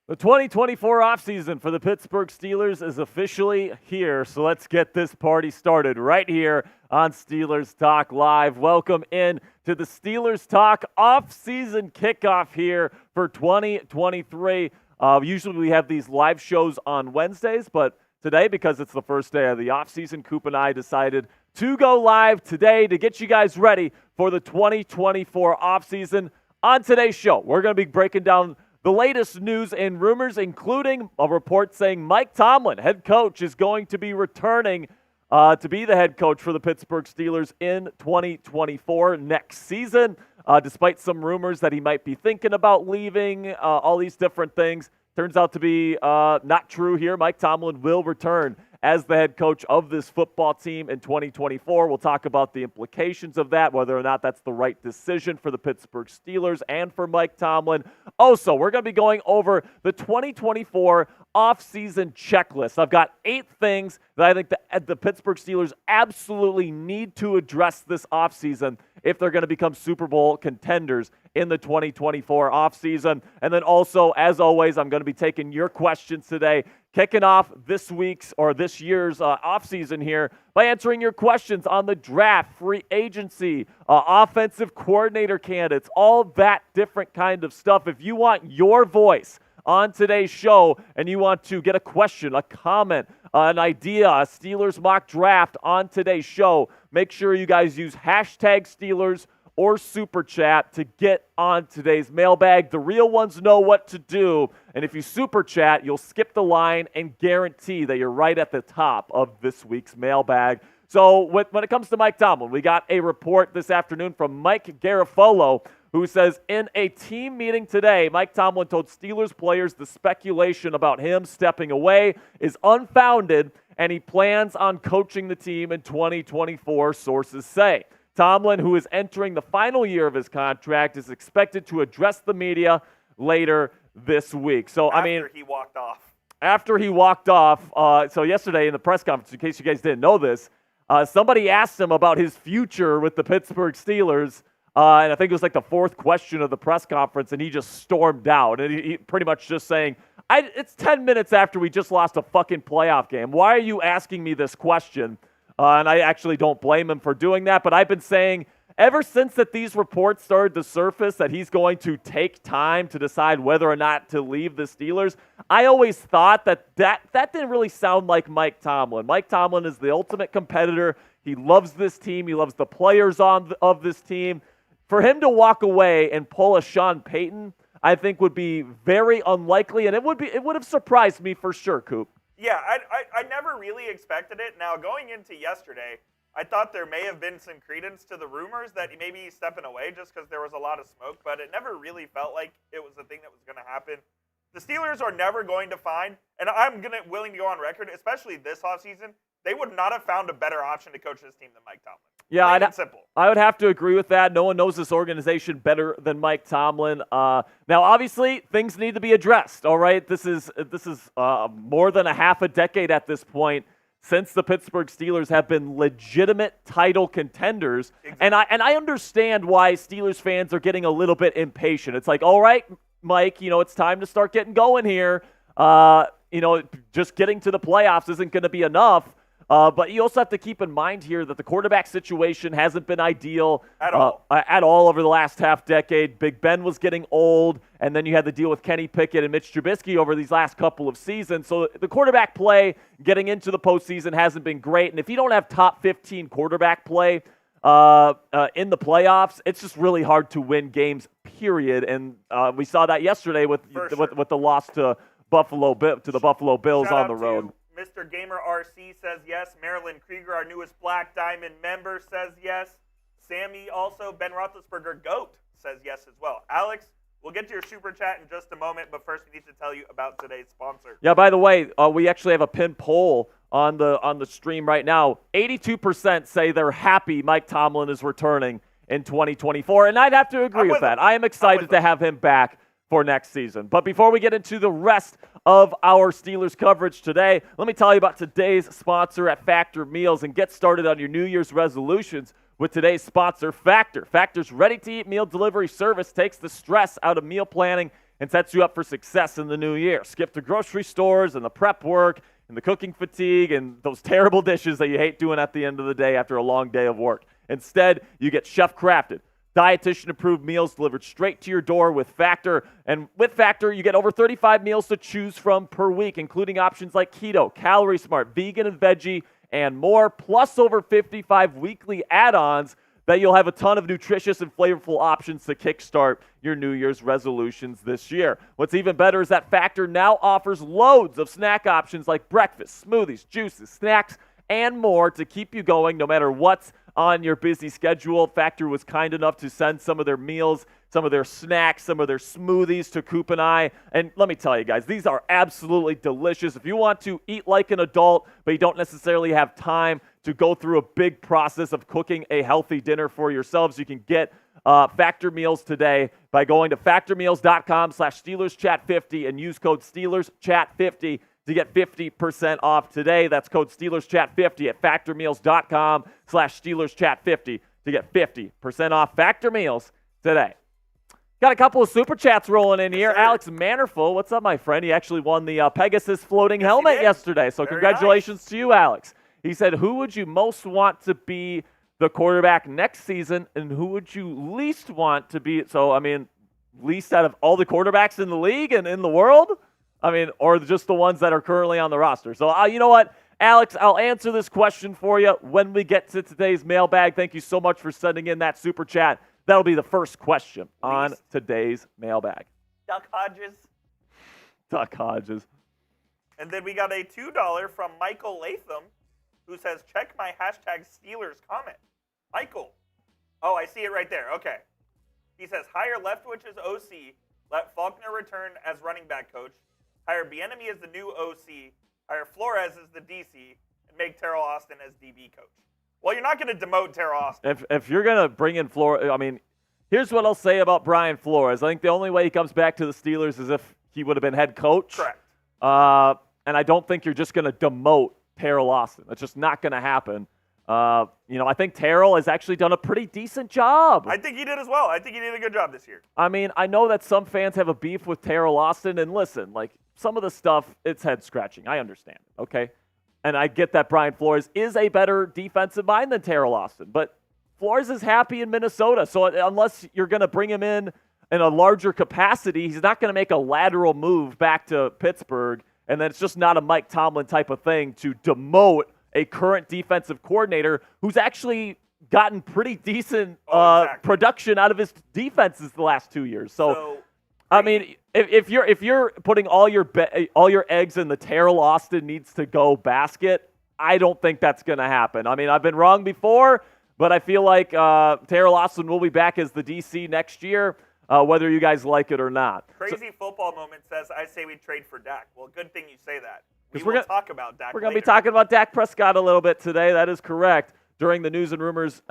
The 2024 offseason for the Pittsburgh Steelers is officially here, so let's get this party started right here on Steelers Talk Live. Welcome in to the Steelers Talk Offseason Kickoff here for 2023. Usually we have these live shows on Wednesdays, but today, because it's the first day of the offseason, Coop and I decided to go live today to get you guys ready for the 2024 offseason. On today's show, we're going to be breaking down the latest news and rumors, including a report saying Mike Tomlin, head coach, is going to be returning to be the head coach for the Pittsburgh Steelers in 2024 next season, despite some rumors that he might be thinking about leaving, all these different things. Turns out to be not true here. Mike Tomlin will return as the head coach of this football team in 2024. We'll talk about the implications of that, whether or not that's the right decision for the Pittsburgh Steelers and for Mike Tomlin. Also, we're going to be going over the 2024 offseason checklist. I've got 8 things that I think the Pittsburgh Steelers absolutely need to address this offseason if they're going to become Super Bowl contenders in the 2024 offseason. And then also, as always, I'm going to be taking your questions today, kicking off this week's or this year's offseason here by answering your questions on the draft, free agency, offensive coordinator candidates, all that different kind of stuff. If you want your voice on today's show and you want to get a question, a comment, an idea, a Steelers mock draft on today's show, make sure you guys use hashtag Steelers or Super Chat to get on today's mailbag. The real ones know what to do, and if you Super Chat, you'll skip the line and guarantee that you're right at the top of this week's mailbag. So when it comes to Mike Tomlin, we got a report this afternoon from Mike Garafolo, who says, in a team meeting today, Mike Tomlin told Steelers players the speculation about him stepping away is unfounded, and he plans on coaching the team in 2024, sources say. Tomlin, who is entering the final year of his contract, is expected to address the media later this week. So, After he walked off. After he walked off, so yesterday in the press conference, in case you guys didn't know this, somebody asked him about his future with the Pittsburgh Steelers, and I think it was like the 4th question of the press conference, and he just stormed out. And he pretty much just saying, it's 10 minutes after we just lost a fucking playoff game. Why are you asking me this question? And I actually don't blame him for doing that, but I've been saying ever since that these reports started to surface that he's going to take time to decide whether or not to leave the Steelers, I always thought that didn't really sound like Mike Tomlin. Mike Tomlin is the ultimate competitor. He loves this team. He loves the players of this team. For him to walk away and pull a Sean Payton, I think would be very unlikely, and it would have surprised me for sure, Coop. Yeah, I never really expected it. Now, going into yesterday, I thought there may have been some credence to the rumors that maybe he's stepping away just because there was a lot of smoke, but it never really felt like it was a thing that was going to happen. The Steelers are never going to find, and I'm willing to go on record, especially this offseason, they would not have found a better option to coach this team than Mike Tomlin. Yeah, simple. I would have to agree with that. No one knows this organization better than Mike Tomlin. Now, obviously, things need to be addressed. All right, this is more than a half a decade at this point since the Pittsburgh Steelers have been legitimate title contenders, exactly. and I understand why Steelers fans are getting a little bit impatient. It's like, all right, Mike, it's time to start getting going here. Just getting to the playoffs isn't going to be enough. But you also have to keep in mind here that the quarterback situation hasn't been ideal at all over the last half decade. Big Ben was getting old, and then you had to deal with Kenny Pickett and Mitch Trubisky over these last couple of seasons. So the quarterback play getting into the postseason hasn't been great. And if you don't have top 15 quarterback play in the playoffs, it's just really hard to win games, period. And we saw that yesterday with the loss to the Buffalo Bills on the road. Mr. Gamer RC says yes. Marilyn Krieger, our newest Black Diamond member, says yes. Sammy also, Ben Roethlisberger GOAT, says yes as well. Alex, we'll get to your super chat in just a moment, but first we need to tell you about today's sponsor. Yeah, by the way, we actually have a pin poll on the stream right now. 82% say they're happy Mike Tomlin is returning in 2024, and I'd have to agree with that. I am excited to have him back for next season. But before we get into the rest of our Steelers coverage today, let me tell you about today's sponsor at Factor Meals and get started on your New Year's resolutions with today's sponsor, Factor. Factor's ready-to-eat meal delivery service takes the stress out of meal planning and sets you up for success in the new year. Skip the grocery stores and the prep work and the cooking fatigue and those terrible dishes that you hate doing at the end of the day after a long day of work. Instead, you get chef-crafted, dietitian-approved meals delivered straight to your door with Factor. And with Factor, you get over 35 meals to choose from per week, including options like keto, calorie smart, vegan and veggie, and more, plus over 55 weekly add-ons that you'll have a ton of nutritious and flavorful options to kickstart your New Year's resolutions this year. What's even better is that Factor now offers loads of snack options like breakfast, smoothies, juices, snacks, and more to keep you going no matter what's on your busy schedule. Factor was kind enough to send some of their meals, some of their snacks, some of their smoothies to Coop and I. And let me tell you guys, these are absolutely delicious. If you want to eat like an adult, but you don't necessarily have time to go through a big process of cooking a healthy dinner for yourselves, you can get Factor meals today by going to factormeals.com/SteelersChat50 and use code SteelersChat50 to get 50% off today. That's code SteelersChat50 at factormeals.com/SteelersChat50 to get 50% off Factor meals today. Got a couple of super chats rolling in here. Sure. Alex Mannerful, what's up, my friend? He actually won the Pegasus floating helmet yesterday, so Very congratulations nice to you, Alex. He said, who would you most want to be the quarterback next season, and who would you least want to be? So, I mean, least out of all the quarterbacks in the league and in the world? I mean, or just the ones that are currently on the roster. So, you know what, Alex, I'll answer this question for you when we get to today's mailbag. Thank you so much for sending in that super chat. That'll be the first question on today's mailbag. Duck Hodges. Duck Hodges. And then we got a $2 from Michael Latham, who says, check my hashtag Steelers comment. Michael. Oh, I see it right there. Okay. He says, hire Leftwich as OC, let Faulkner return as running back coach, hire Bieniemy as the new OC, hire Flores as the DC, and make Terrell Austin as DB coach. Well, you're not going to demote Terrell Austin. If you're going to bring in Flores, I mean, here's what I'll say about Brian Flores. I think the only way he comes back to the Steelers is if he would have been head coach. Correct. And I don't think you're just going to demote Terrell Austin. That's just not going to happen. I think Terrell has actually done a pretty decent job. I think he did as well. I think he did a good job this year. I mean, I know that some fans have a beef with Terrell Austin, and listen, like, some of the stuff, it's head-scratching. I understand, okay? And I get that Brian Flores is a better defensive mind than Terrell Austin, but Flores is happy in Minnesota, so unless you're going to bring him in a larger capacity, he's not going to make a lateral move back to Pittsburgh, and then it's just not a Mike Tomlin type of thing to demote a current defensive coordinator who's actually gotten pretty decent production out of his defenses the last 2 years. So I mean, if you're putting all your eggs in the Terrell Austin needs to go basket, I don't think that's going to happen. I mean, I've been wrong before, but I feel like Terrell Austin will be back as the DC next year, whether you guys like it or not. Crazy football moment says, I say we trade for Dak. Well, good thing you say that. We're going to talk about Dak. We're going to be talking about Dak Prescott a little bit today. That is correct, during the News and Rumors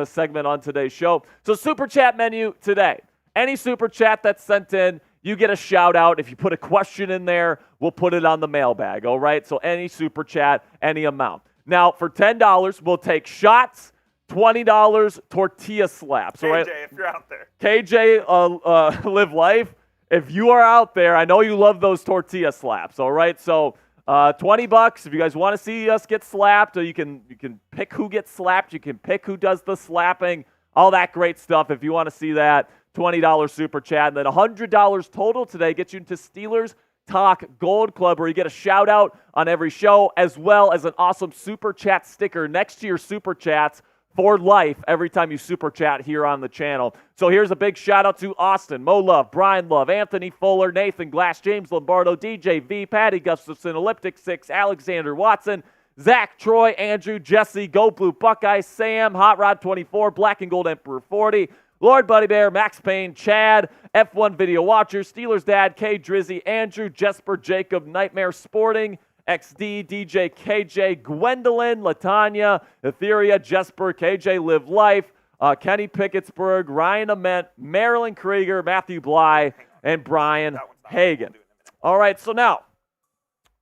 segment on today's show. So super chat menu today. Any super chat that's sent in, you get a shout out. If you put a question in there, we'll put it on the mailbag, all right? So any super chat, any amount. Now, for $10, we'll take shots, $20 tortilla slaps. KJ, all right? if you're out there. KJ, live life. If you are out there, I know you love those tortilla slaps, all right? So $20 if you guys want to see us get slapped, or you can pick who gets slapped, you can pick who does the slapping, all that great stuff. If you want to see that, $20 super chat, and then $100 total today gets you into Steelers Talk Gold Club, where you get a shout out on every show, as well as an awesome super chat sticker next to your super chats for life every time you super chat here on the channel. So here's a big shout out to Austin, Mo Love, Brian Love, Anthony Fuller, Nathan Glass, James Lombardo, DJ V, Patty Gustafson, Elliptic 6, Alexander Watson, Zach, Troy, Andrew, Jesse, Go Blue Buckeye, Sam, Hot Rod 24, Black and Gold Emperor 40, Lord Buddy Bear, Max Payne, Chad, F1 Video Watcher, Steelers Dad, K Drizzy, Andrew, Jesper, Jacob, Nightmare Sporting, XD, DJ, KJ, Gwendolyn, Latanya, Etheria, Jesper, KJ Live Life, Kenny Pickettsburg, Ryan Ament, Marilyn Krieger, Matthew Bly, and Brian Hagan. All right, so now,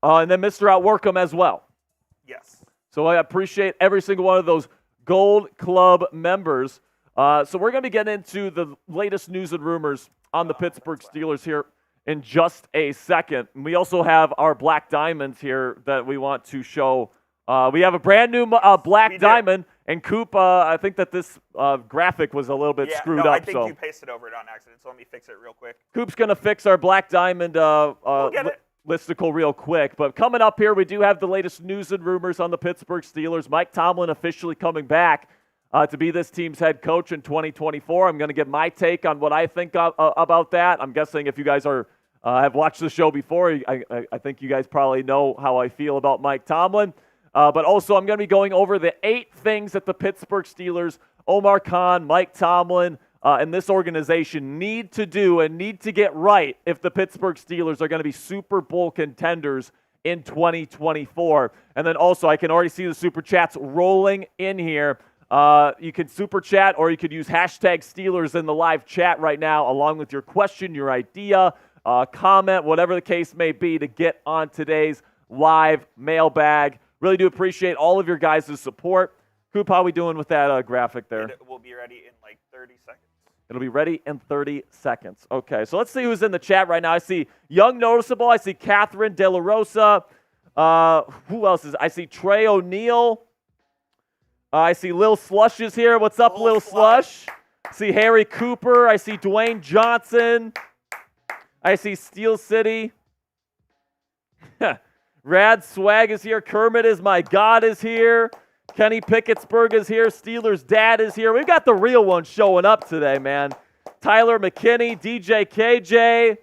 and then Mr. Outworkham as well. Yes. So I appreciate every single one of those Gold Club members. So we're going to be getting into the latest news and rumors on the Pittsburgh Steelers here in just a second. And we also have our black diamonds here that we want to show. We have a brand new black diamond. And Coop, I think that this graphic was a little bit screwed up. I think you pasted over it on accident, so let me fix it real quick. Coop's going to fix our black diamond listicle real quick. But coming up here, we do have the latest news and rumors on the Pittsburgh Steelers. Mike Tomlin officially coming back to be this team's head coach in 2024. I'm going to give my take on what I think about that. I'm guessing if you guys have watched the show before, I think you guys probably know how I feel about Mike Tomlin. But also, I'm going to be going over the 8 things that the Pittsburgh Steelers, Omar Khan, Mike Tomlin, and this organization need to do and need to get right if the Pittsburgh Steelers are going to be Super Bowl contenders in 2024. And then also, I can already see the Super Chats rolling in here. You can Super Chat or you could use hashtag Steelers in the live chat right now, along with your question, your idea, comment, whatever the case may be, to get on today's live mailbag. Really do appreciate all of your guys' support. Coop, how are we doing with that graphic there? It will be ready in like 30 seconds. It'll be ready in 30 seconds. Okay, so let's see who's in the chat right now. I see Young Noticeable. I see Catherine De La Rosa. Who else is? I see Trey O'Neill. I see Lil Slush is here. What's up, Lil Slush? I see Harry Cooper. I see Dwayne Johnson. I see Steel City. Rad Swag is here. Kermit is my God is here. Kenny Pickettsburg is here. Steelers Dad is here. We've got the real ones showing up today, man. Tyler McKinney, DJ KJ,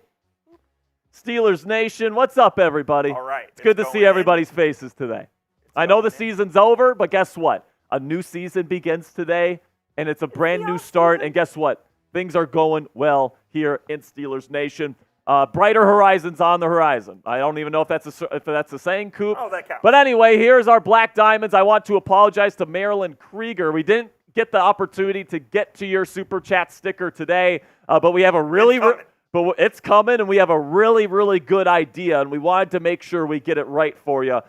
Steelers Nation. What's up, everybody? All right. It's good to see everybody's faces today. I know the season's over, but guess what? A new season begins today, and it's a brand new start. And guess what? Things are going well here in Steelers Nation. Brighter horizons on the horizon. I don't even know if that's a saying, Coop. Oh, that counts. But anyway, here's our black diamonds. I want to apologize to Marilyn Krieger. We didn't get the opportunity to get to your Super Chat sticker today, but we have a really it's coming, and we have a really, really good idea, and we wanted to make sure we get it right for you.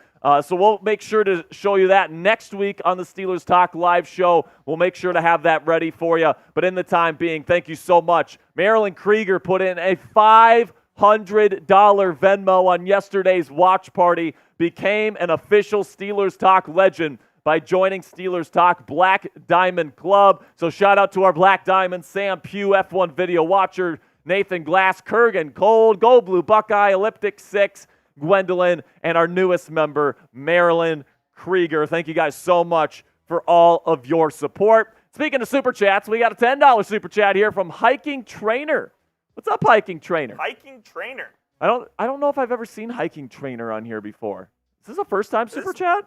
So we'll make sure to show you that next week on the Steelers Talk live show. We'll make sure to have that ready for you. But in the time being, thank you so much. Marilyn Krieger put in a $500 Venmo on yesterday's watch party, became an official Steelers Talk legend by joining Steelers Talk Black Diamond Club. So shout out to our Black Diamond, Sam Pugh, F1 Video Watcher, Nathan Glass, Kurgan, Cold, Gold Blue, Buckeye, Elliptic 6, Gwendolyn, and our newest member, Marilyn Krieger. Thank you guys so much for all of your support. Speaking of Super Chats, we got a $10 Super Chat here from Hiking Trainer. What's up, Hiking Trainer? Hiking Trainer. I don't know if I've ever seen Hiking Trainer on here before. Is this a first-time Super Chat?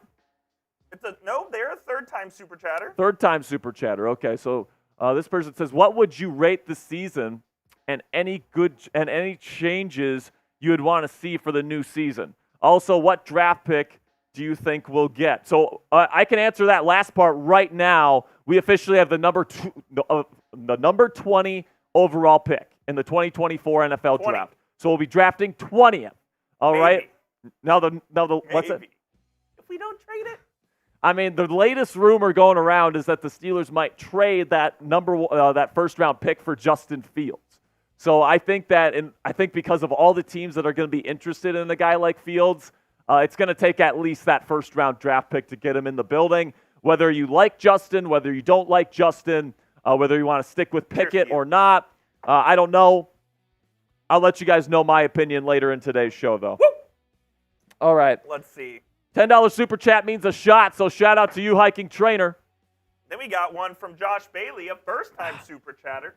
No, they're a third-time Super Chatter. Third-time Super Chatter. Okay, so this person says, what would you rate the season and any changes you would want to see for the new season? Also, what draft pick do you think we'll get? So I can answer that last part right now. We officially have the number 20 overall pick in the 2024 NFL draft. So we'll be drafting 20th. All right. Now the what's it? If we don't trade it. I mean, the latest rumor going around is that the Steelers might trade that that first round pick for Justin Fields. So I think because of all the teams that are going to be interested in a guy like Fields, it's going to take at least that first-round draft pick to get him in the building. Whether you like Justin, whether you don't like Justin, whether you want to stick with Pickett or not, I don't know. I'll let you guys know my opinion later in today's show, though. Woo! All right. Let's see. $10 Super Chat means a shot, so shout out to you, Hiking Trainer. Then we got one from Josh Bailey, a first-time Super Chatter.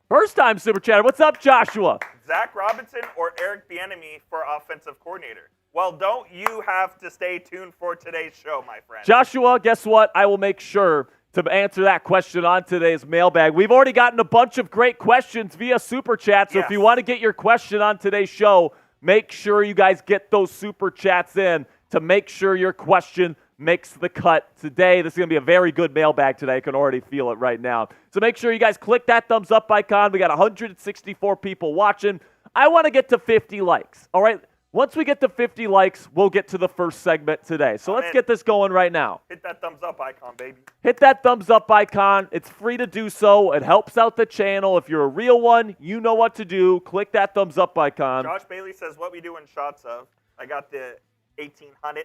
First-time Super Chatter. What's up, Joshua? Zach Robinson or Eric Bieniemy for offensive coordinator? Well, don't you have to stay tuned for today's show, my friend? Joshua, guess what? I will make sure to answer that question on today's mailbag. We've already gotten a bunch of great questions via Super Chat, so if you want to get your question on today's show, make sure you guys get those Super Chats in to make sure your question makes the cut today. This is going to be a very good mailbag today. I can already feel it right now. So make sure you guys click that thumbs up icon. We got 164 people watching. I want to get to 50 likes. All right? Once we get to 50 likes, we'll get to the first segment today. So let's get this going right now. Hit that thumbs up icon, baby. Hit that thumbs up icon. It's free to do so. It helps out the channel. If you're a real one, you know what to do. Click that thumbs up icon. Josh Bailey says, what we do in shots of. I got the 1800.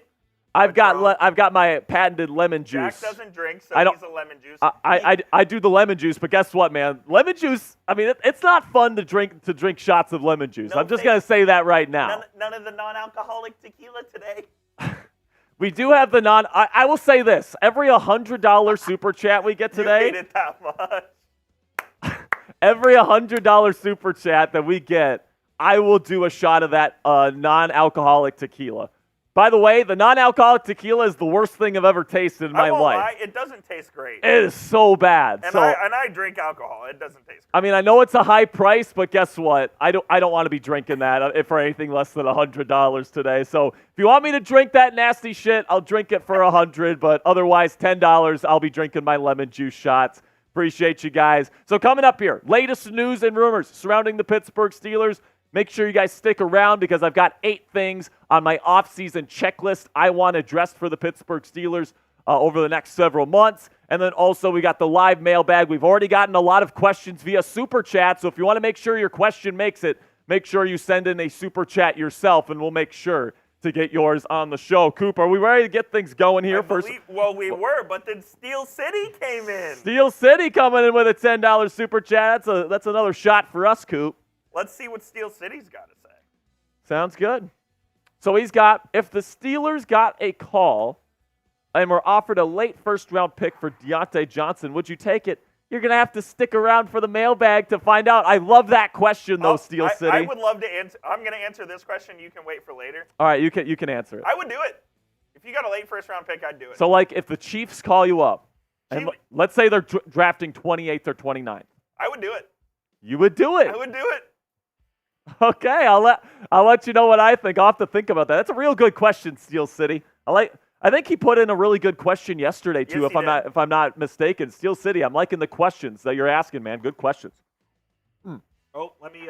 I've got my patented lemon juice. Jack doesn't drink, so he's a lemon juice. I do the lemon juice, but guess what, man? Lemon juice, I mean, it's not fun to drink shots of lemon juice. I'm just going to say that right now. None of the non-alcoholic tequila today. We do have the I will say this. Every $100 super chat we get today. You hate it that much. Every $100 super chat that we get, I will do a shot of that non-alcoholic tequila. By the way, the non-alcoholic tequila is the worst thing I've ever tasted in my life. Lie, it doesn't taste great. It is so bad. And I drink alcohol. It doesn't taste great. I mean, I know it's a high price, but guess what? I don't want to be drinking that for anything less than $100 today. So if you want me to drink that nasty shit, I'll drink it for $100. But otherwise, $10, I'll be drinking my lemon juice shots. Appreciate you guys. So coming up here, latest news and rumors surrounding the Pittsburgh Steelers. Make sure you guys stick around because I've got 8 things on my offseason checklist I want addressed for the Pittsburgh Steelers over the next several months. And then also we got the live mailbag. We've already gotten a lot of questions via Super Chat, so if you want to make sure your question makes it, make sure you send in a Super Chat yourself, and we'll make sure to get yours on the show. Coop, are we ready to get things going here? We were, but then Steel City came in. Steel City coming in with a $10 Super Chat. That's another shot for us, Coop. Let's see what Steel City's got to say. Sounds good. So he's got, if the Steelers got a call and were offered a late first-round pick for Deontay Johnson, would you take it? You're going to have to stick around for the mailbag to find out. I love that question, though, Steel City. I would love to answer. I'm going to answer this question. You can wait for later. All right, you can answer it. I would do it. If you got a late first-round pick, I'd do it. So, like, if the Chiefs call you up, and let's say they're drafting 28th or 29th. I would do it. You would do it? I would do it. Okay, I'll let you know what I think. I'll have to think about that. That's a real good question, Steel City. I think he put in a really good question yesterday too. Yes, if I'm not mistaken, Steel City. I'm liking the questions that you're asking, man. Good questions. Oh, let me.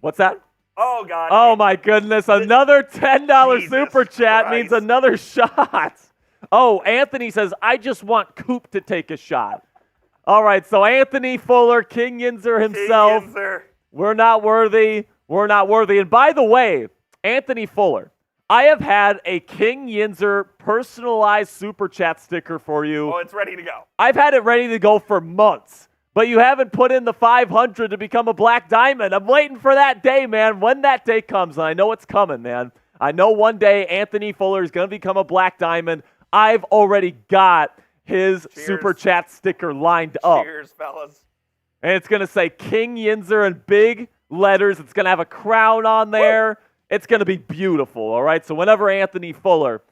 What's that? Oh God. Oh my goodness! Another $10 super chat Christ. means another shot. Oh, Anthony says I just want Coop to take a shot. All right, so Anthony Fuller, King Yinzer himself. King Yinzer. We're not worthy. We're not worthy. And by the way, Anthony Fuller, I have had a King Yinzer personalized super chat sticker for you. Oh, it's ready to go. I've had it ready to go for months, but you haven't put in the 500 to become a Black Diamond. I'm waiting for that day, man. When that day comes, and I know it's coming, man. I know one day Anthony Fuller is going to become a Black Diamond. I've already got his super chat sticker lined up. Cheers, fellas. And it's going to say King Yinzer in big letters. It's going to have a crown on there. Woo! It's going to be beautiful, all right? So whenever Anthony Fuller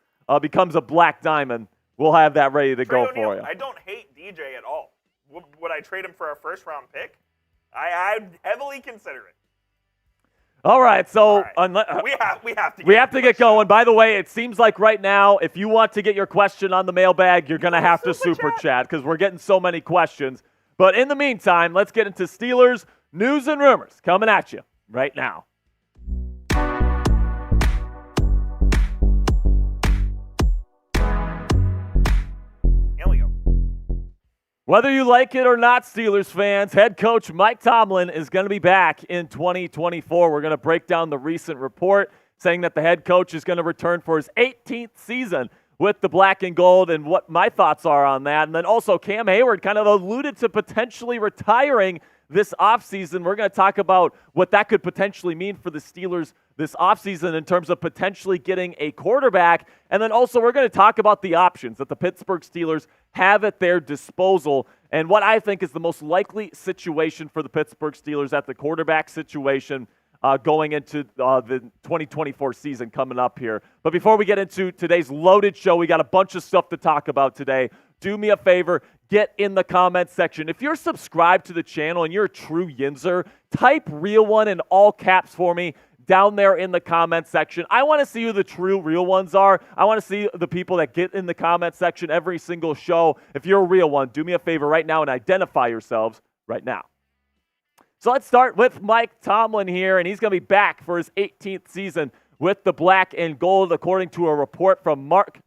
becomes a Black Diamond, we'll have that ready to go for you. I don't hate DJ at all. Would I trade him for a first-round pick? I'd heavily consider it. All right, so we have to get going. By the way, it seems like right now, if you want to get your question on the mailbag, you're going to have to super chat because we're getting so many questions. But in the meantime, let's get into Steelers news and rumors coming at you right now. Here we go. Whether you like it or not, Steelers fans, head coach Mike Tomlin is going to be back in 2024. We're going to break down the recent report saying that the head coach is going to return for his 18th season with the black and gold and what my thoughts are on that. And then also Cam Hayward kind of alluded to potentially retiring this offseason. We're going to talk about what that could potentially mean for the Steelers this offseason in terms of potentially getting a quarterback. And then also we're going to talk about the options that the Pittsburgh Steelers have at their disposal and what I think is the most likely situation for the Pittsburgh Steelers at the quarterback situation going into the 2024 season coming up here. But before we get into today's loaded show, we got a bunch of stuff to talk about today. Do me a favor, get in the comments section. If you're subscribed to the channel and you're a true Yinzer, type real one in all caps for me down there in the comment section. I want to see who the true real ones are. I want to see the people that get in the comment section every single show. If you're a real one, do me a favor right now and identify yourselves right now. So let's start with Mike Tomlin here, and he's going to be back for his 18th season with the black and gold, according to a report from Mike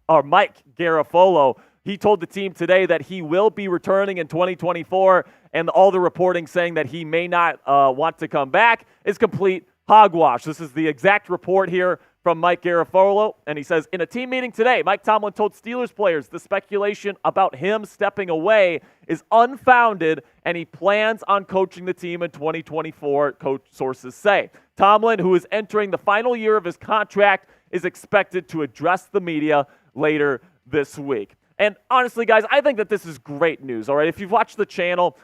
Garafolo. He told the team today that he will be returning in 2024, and all the reporting saying that he may not want to come back is complete hogwash. This is the exact report here from Mike Garafolo, and he says, in a team meeting today, Mike Tomlin told Steelers players the speculation about him stepping away is unfounded, and he plans on coaching the team in 2024, coach sources say. Tomlin, who is entering the final year of his contract, is expected to address the media later this week. And honestly, guys, I think that this is great news, all right? If you've watched the channel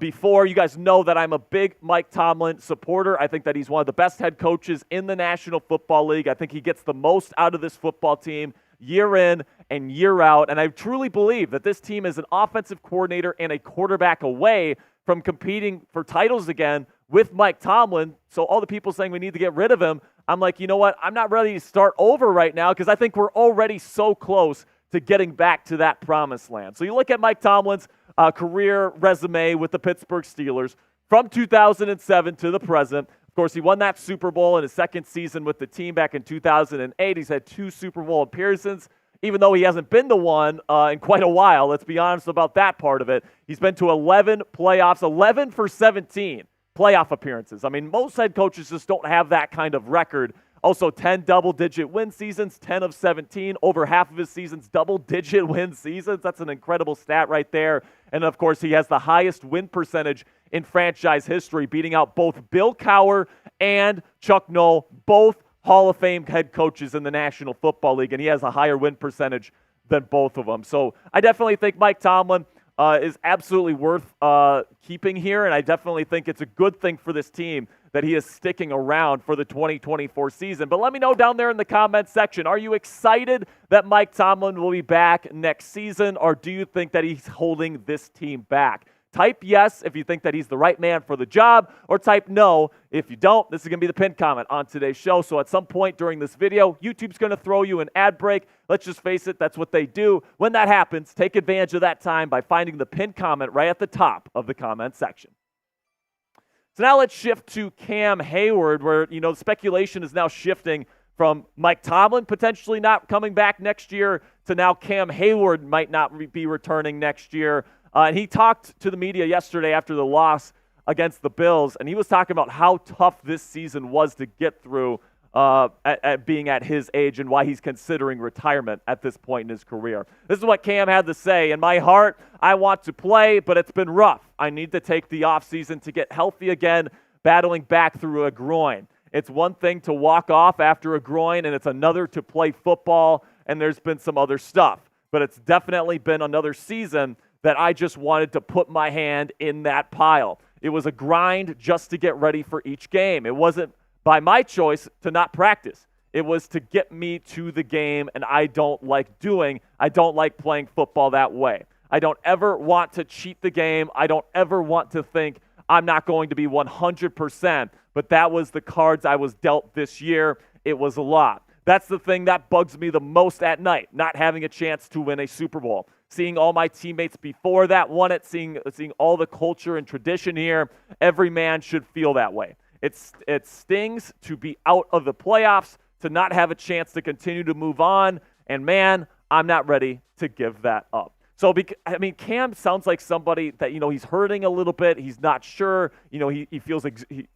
before, you guys know that I'm a big Mike Tomlin supporter. I think that he's one of the best head coaches in the National Football League. I think he gets the most out of this football team year in and year out. And I truly believe that this team is an offensive coordinator and a quarterback away from competing for titles again with Mike Tomlin. So all the people saying we need to get rid of him, I'm like, you know what? I'm not ready to start over right now because I think we're already so close to getting back to that promised land. So you look at Mike Tomlin's career resume with the Pittsburgh Steelers from 2007 to the present. Of course, he won that Super Bowl in his second season with the team back in 2008. He's had 2 Super Bowl appearances, even though he hasn't been to one in quite a while. Let's be honest about that part of it. He's been to 11 playoffs, 11 for 17 playoff appearances. I mean, most head coaches just don't have that kind of record. Also, 10 double-digit win seasons, 10 of 17, over half of his seasons, double-digit win seasons. That's an incredible stat right there. And, of course, he has the highest win percentage in franchise history, beating out both Bill Cowher and Chuck Noll, both Hall of Fame head coaches in the National Football League, and he has a higher win percentage than both of them. So I definitely think Mike Tomlin is absolutely worth keeping here, and I definitely think it's a good thing for this team that he is sticking around for the 2024 season. But let me know down there in the comments section, are you excited that Mike Tomlin will be back next season, or do you think that he's holding this team back? Type yes if you think that he's the right man for the job, or type no if you don't. This is going to be the pinned comment on today's show. So at some point during this video, YouTube's going to throw you an ad break. Let's just face it, that's what they do. When that happens, take advantage of that time by finding the pinned comment right at the top of the comment section. So now let's shift to Cam Hayward, where, the speculation is now shifting from Mike Tomlin potentially not coming back next year to now Cam Hayward might not be returning next year. And he talked to the media yesterday after the loss against the Bills, and he was talking about how tough this season was to get through at being at his age and why he's considering retirement at this point in his career. This is what Cam had to say. In my heart, I want to play, but it's been rough. I need to take the offseason to get healthy again, battling back through a groin. It's one thing to walk off after a groin, and it's another to play football, and there's been some other stuff. But it's definitely been another season that I just wanted to put my hand in that pile. It was a grind just to get ready for each game. It wasn't by my choice to not practice. It was to get me to the game, and I don't like playing football that way. I don't ever want to cheat the game. I don't ever want to think I'm not going to be 100%, but that was the cards I was dealt this year. It was a lot. That's the thing that bugs me the most at night, not having a chance to win a Super Bowl. Seeing all my teammates before that won it, seeing all the culture and tradition here, every man should feel that way. It stings to be out of the playoffs, to not have a chance to continue to move on, and man, I'm not ready to give that up. So, Cam sounds like somebody that, he's hurting a little bit. He's not sure. He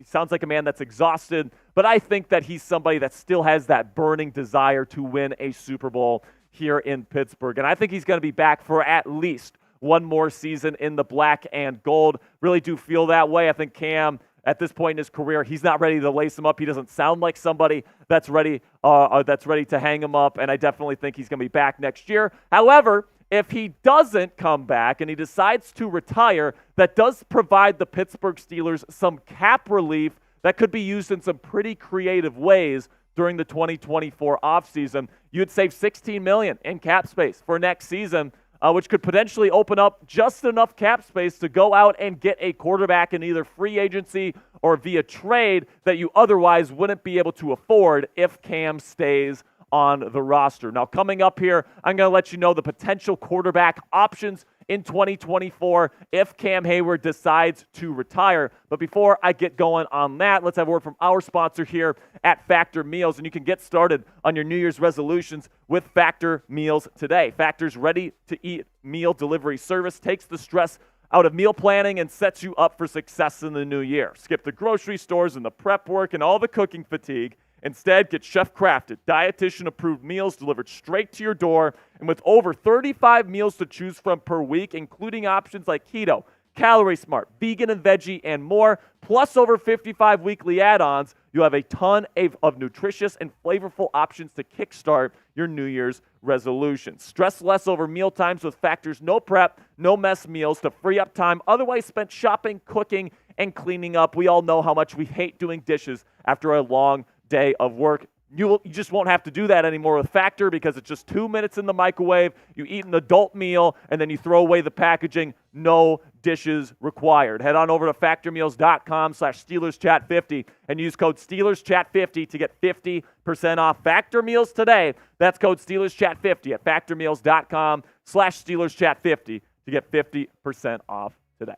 sounds like a man that's exhausted. But I think that he's somebody that still has that burning desire to win a Super Bowl here in Pittsburgh. And I think he's going to be back for at least one more season in the black and gold. Really do feel that way. I think Cam, at this point in his career, he's not ready to lace him up. He doesn't sound like somebody that's ready to hang him up. And I definitely think he's going to be back next year. However, if he doesn't come back and he decides to retire, that does provide the Pittsburgh Steelers some cap relief that could be used in some pretty creative ways during the 2024 offseason. You'd save $16 million in cap space for next season, which could potentially open up just enough cap space to go out and get a quarterback in either free agency or via trade that you otherwise wouldn't be able to afford if Cam stays on the roster. Now, coming up here, I'm going to let you know the potential quarterback options in 2024 if Cam Hayward decides to retire. But before I get going on that, let's have a word from our sponsor here at Factor Meals, and you can get started on your New Year's resolutions with Factor Meals today. Factor's ready-to-eat meal delivery service takes the stress out of meal planning and sets you up for success in the new year. Skip the grocery stores and the prep work and all the cooking fatigue. Instead, get chef-crafted, dietitian-approved meals delivered straight to your door, and with over 35 meals to choose from per week, including options like keto, Calorie Smart, vegan and veggie, and more, plus over 55 weekly add-ons, you have a ton of nutritious and flavorful options to kickstart your New Year's resolutions. Stress less over meal times with Factor's no prep, no mess meals to free up time otherwise spent shopping, cooking, and cleaning up. We all know how much we hate doing dishes after a long day of work. You just won't have to do that anymore with Factor because it's just 2 minutes in the microwave. You eat an adult meal, and then you throw away the packaging. No dishes required. Head on over to factormeals.com/SteelersChat50 and use code SteelersChat50 to get 50% off Factor Meals today. That's code SteelersChat50 at factormeals.com/SteelersChat50 to get 50% off today.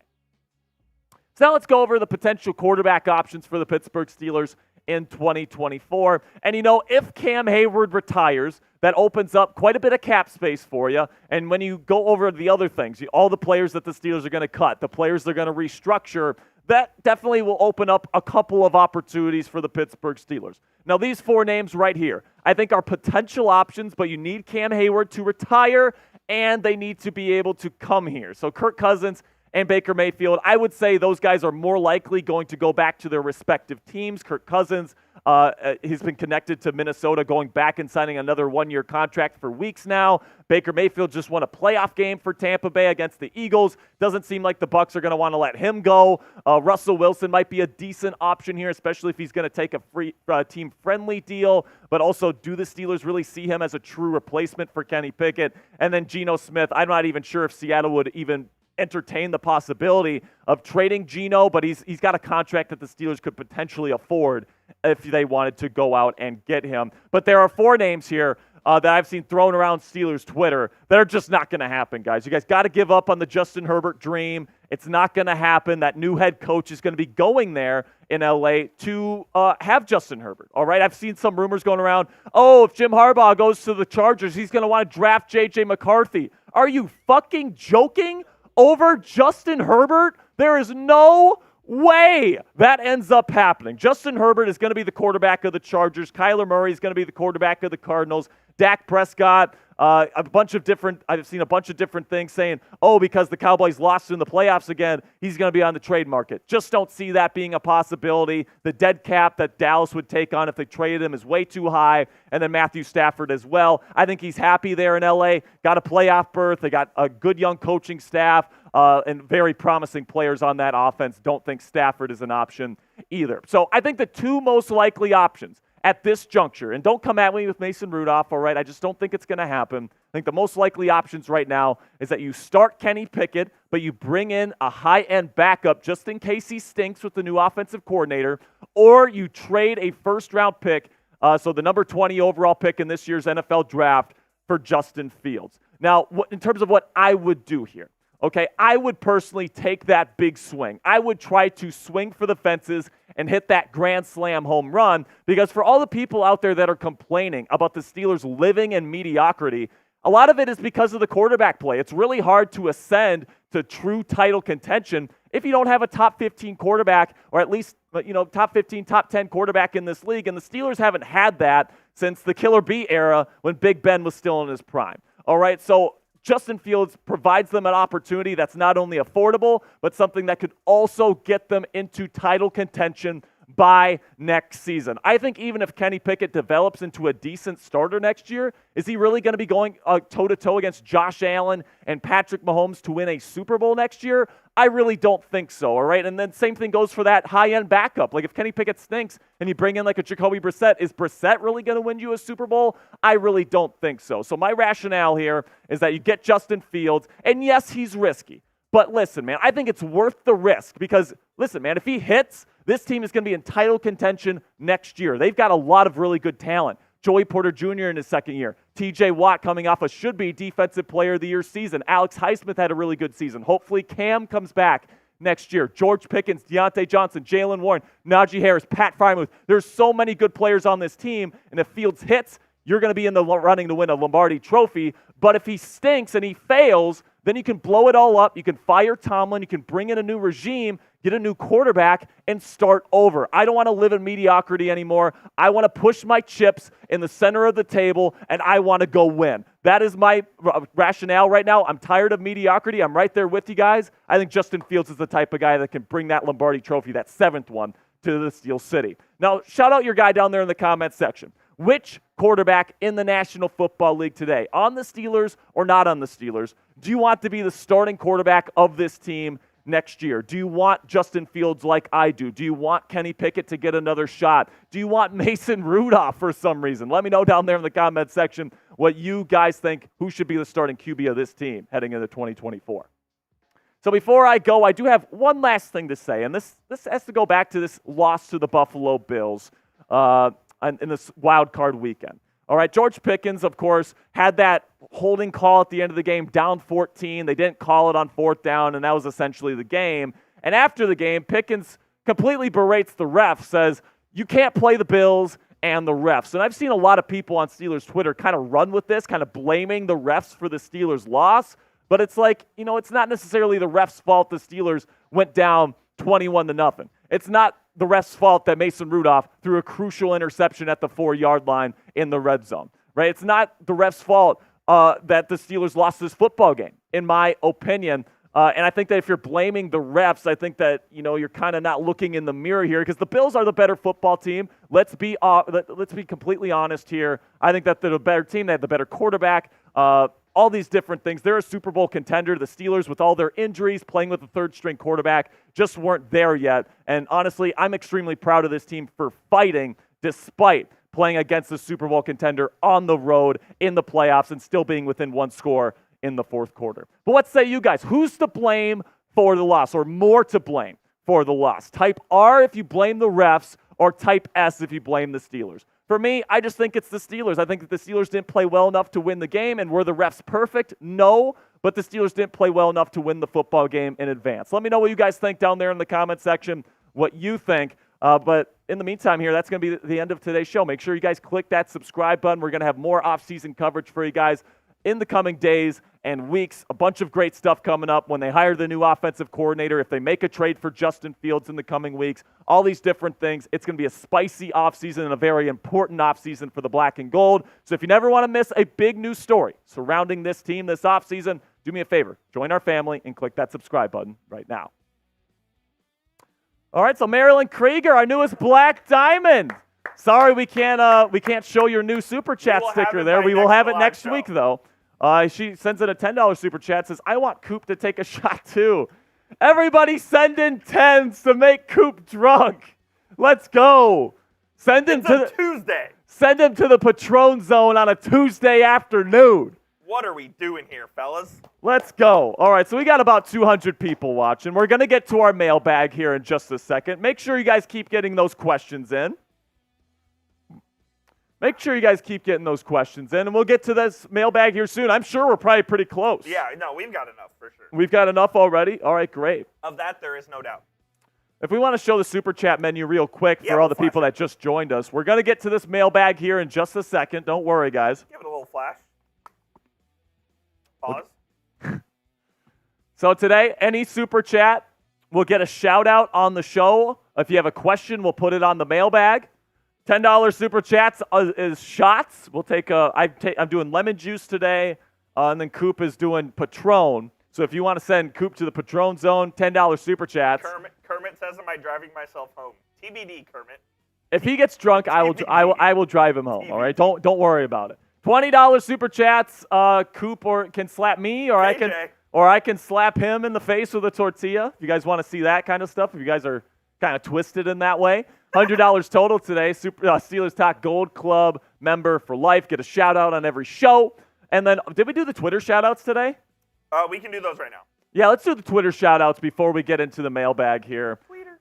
So now let's go over the potential quarterback options for the Pittsburgh Steelers in 2024. And if Cam Hayward retires, that opens up quite a bit of cap space for you. And when you go over the other things, all the players that the Steelers are going to cut, the players they're going to restructure, that definitely will open up a couple of opportunities for the Pittsburgh Steelers. Now, these 4 names right here, I think are potential options, but you need Cam Hayward to retire, and they need to be able to come here. So Kirk Cousins and Baker Mayfield, I would say those guys are more likely going to go back to their respective teams. Kirk Cousins, he's been connected to Minnesota, going back and signing another 1-year contract for weeks now. Baker Mayfield just won a playoff game for Tampa Bay against the Eagles. Doesn't seem like the Bucs are going to want to let him go. Russell Wilson might be a decent option here, especially if he's going to take a free team-friendly deal. But also, do the Steelers really see him as a true replacement for Kenny Pickett? And then Geno Smith, I'm not even sure if Seattle would even entertain the possibility of trading Geno, but he's got a contract that the Steelers could potentially afford if they wanted to go out and get him. But there are 4 names here that I've seen thrown around Steelers Twitter that are just not going to happen, guys. You guys got to give up on the Justin Herbert dream. It's not going to happen. That new head coach is going to be going there in L.A. to have Justin Herbert, all right? I've seen some rumors going around, if Jim Harbaugh goes to the Chargers, he's going to want to draft J.J. McCarthy. Are you fucking joking? Over Justin Herbert? There is no way that ends up happening. Justin Herbert is going to be the quarterback of the Chargers. Kyler Murray is going to be the quarterback of the Cardinals. Dak Prescott, I've seen a bunch of different things saying, because the Cowboys lost in the playoffs again, he's going to be on the trade market. Just don't see that being a possibility. The dead cap that Dallas would take on if they traded him is way too high. And then Matthew Stafford as well. I think he's happy there in L.A., got a playoff berth. They got a good young coaching staff and very promising players on that offense. Don't think Stafford is an option either. So I think the 2 most likely options at this juncture, and don't come at me with Mason Rudolph, all right? I just don't think it's going to happen. I think the most likely options right now is that you start Kenny Pickett, but you bring in a high-end backup just in case he stinks with the new offensive coordinator, or you trade a first-round pick, so the number 20 overall pick in this year's NFL draft, for Justin Fields. Now, in terms of what I would do here, okay, I would personally take that big swing. I would try to swing for the fences and hit that grand slam home run, because for all the people out there that are complaining about the Steelers living in mediocrity, a lot of it is because of the quarterback play. It's really hard to ascend to true title contention if you don't have a top 15 quarterback, or at least top 15, top 10 quarterback in this league. And the Steelers haven't had that since the Killer B era when Big Ben was still in his prime. All right, so Justin Fields provides them an opportunity that's not only affordable, but something that could also get them into title contention by next season. I think even if Kenny Pickett develops into a decent starter next year, is he really going to be going toe-to-toe against Josh Allen and Patrick Mahomes to win a Super Bowl next year? I really don't think so, all right? And then same thing goes for that high-end backup. Like if Kenny Pickett stinks and you bring in like a Jacoby Brissett, is Brissett really going to win you a Super Bowl? I really don't think so. So my rationale here is that you get Justin Fields, and yes, he's risky. But listen, man, I think it's worth the risk because, listen, man, if he hits, this team is going to be in title contention next year. They've got a lot of really good talent. Joey Porter Jr. in his second year. TJ Watt coming off a should-be Defensive Player of the Year season. Alex Highsmith had a really good season. Hopefully Cam comes back next year. George Pickens, Deontay Johnson, Jalen Warren, Najee Harris, Pat Frymuth. There's so many good players on this team, and if Fields hits, you're going to be in the running to win a Lombardi trophy. But if he stinks and he fails, then you can blow it all up. You can fire Tomlin. You can bring in a new regime, get a new quarterback, and start over. I don't want to live in mediocrity anymore. I want to push my chips in the center of the table, and I want to go win. That is my rationale right now. I'm tired of mediocrity. I'm right there with you guys. I think Justin Fields is the type of guy that can bring that Lombardi trophy, that 7th one, to the Steel City. Now, shout out your guy down there in the comment section. Which quarterback in the National Football League today, on the Steelers or not on the Steelers, do you want to be the starting quarterback of this team next year? Do you want Justin Fields like I do? Do you want Kenny Pickett to get another shot? Do you want Mason Rudolph for some reason? Let me know down there in the comment section what you guys think, who should be the starting QB of this team heading into 2024. So before I go, I do have one last thing to say, and this has to go back to this loss to the Buffalo Bills in this wild card weekend. All right, George Pickens, of course, had that holding call at the end of the game, down 14. They didn't call it on 4th down, and that was essentially the game. And after the game, Pickens completely berates the ref, says, you can't play the Bills and the refs. And I've seen a lot of people on Steelers Twitter kind of run with this, kind of blaming the refs for the Steelers' loss. But it's like, it's not necessarily the refs' fault the Steelers went down 21-0. It's not the ref's fault that Mason Rudolph threw a crucial interception at the 4-yard line in the red zone, right? It's not the ref's fault that the Steelers lost this football game, in my opinion. And I think that if you're blaming the refs, I think that, you're kind of not looking in the mirror here, because the Bills are the better football team. Let's be completely honest here. I think that they're the better team. They have the better quarterback. All these different things. They're a Super Bowl contender. The Steelers, with all their injuries, playing with a third-string quarterback, just weren't there yet. And honestly, I'm extremely proud of this team for fighting despite playing against the Super Bowl contender on the road in the playoffs and still being within one score in the 4th quarter. But what say you guys? Who's to blame for the loss, or more to blame for the loss? Type R if you blame the refs, or type S if you blame the Steelers. For me, I just think it's the Steelers. I think that the Steelers didn't play well enough to win the game, and were the refs perfect? No, but the Steelers didn't play well enough to win the football game in advance. Let me know what you guys think down there in the comment section, what you think. But in the meantime here, that's going to be the end of today's show. Make sure you guys click that subscribe button. We're going to have more off-season coverage for you guys in the coming days and weeks. A bunch of great stuff coming up when they hire the new offensive coordinator, if they make a trade for Justin Fields in the coming weeks, all these different things. It's going to be a spicy offseason and a very important offseason for the black and gold. So if you never want to miss a big news story surrounding this team this offseason, do me a favor, join our family and click that subscribe button right now. All right, so Marilyn Krieger, our newest Black Diamond. Sorry we can't show your new Super Chat sticker there. We will have it next week, though. She sends in a $10 Super Chat, says, I want Coop to take a shot, too. Everybody send in 10s to make Coop drunk. Let's go. Send him to Tuesday. Send him to the Patron Zone on a Tuesday afternoon. What are we doing here, fellas? Let's go. All right, so we got about 200 people watching. We're going to get to our mailbag here in just a second. Make sure you guys keep getting those questions in. Make sure you guys keep getting those questions in, and we'll get to this mailbag here soon. I'm sure we're probably pretty close. Yeah, no, we've got enough for sure. We've got enough already? All right, great. Of that, there is no doubt. If we want to show the Super Chat menu real quick for all the people that just joined us, we're going to get to this mailbag here in just a second. Don't worry, guys. Give it a little flash. Pause. So today, any Super Chat will get a shout-out on the show. If you have a question, we'll put it on the mailbag. $10 Super Chats is shots. We'll take I'm doing lemon juice today, and then Coop is doing Patron. So if you want to send Coop to the Patron Zone, $10 Super Chats. Kermit says, am I driving myself home? TBD, Kermit. If he gets drunk, I will drive him home, all right? Don't worry about it. $20 Super Chats, Coop can slap me, or I can slap him in the face with a tortilla. If you guys want to see that kind of stuff, if you guys are kind of twisted in that way. $100 total today. Steelers Talk Gold Club member for life. Get a shout-out on every show. And then, did we do the Twitter shout-outs today? We can do those right now. Yeah, let's do the Twitter shout-outs before we get into the mailbag here.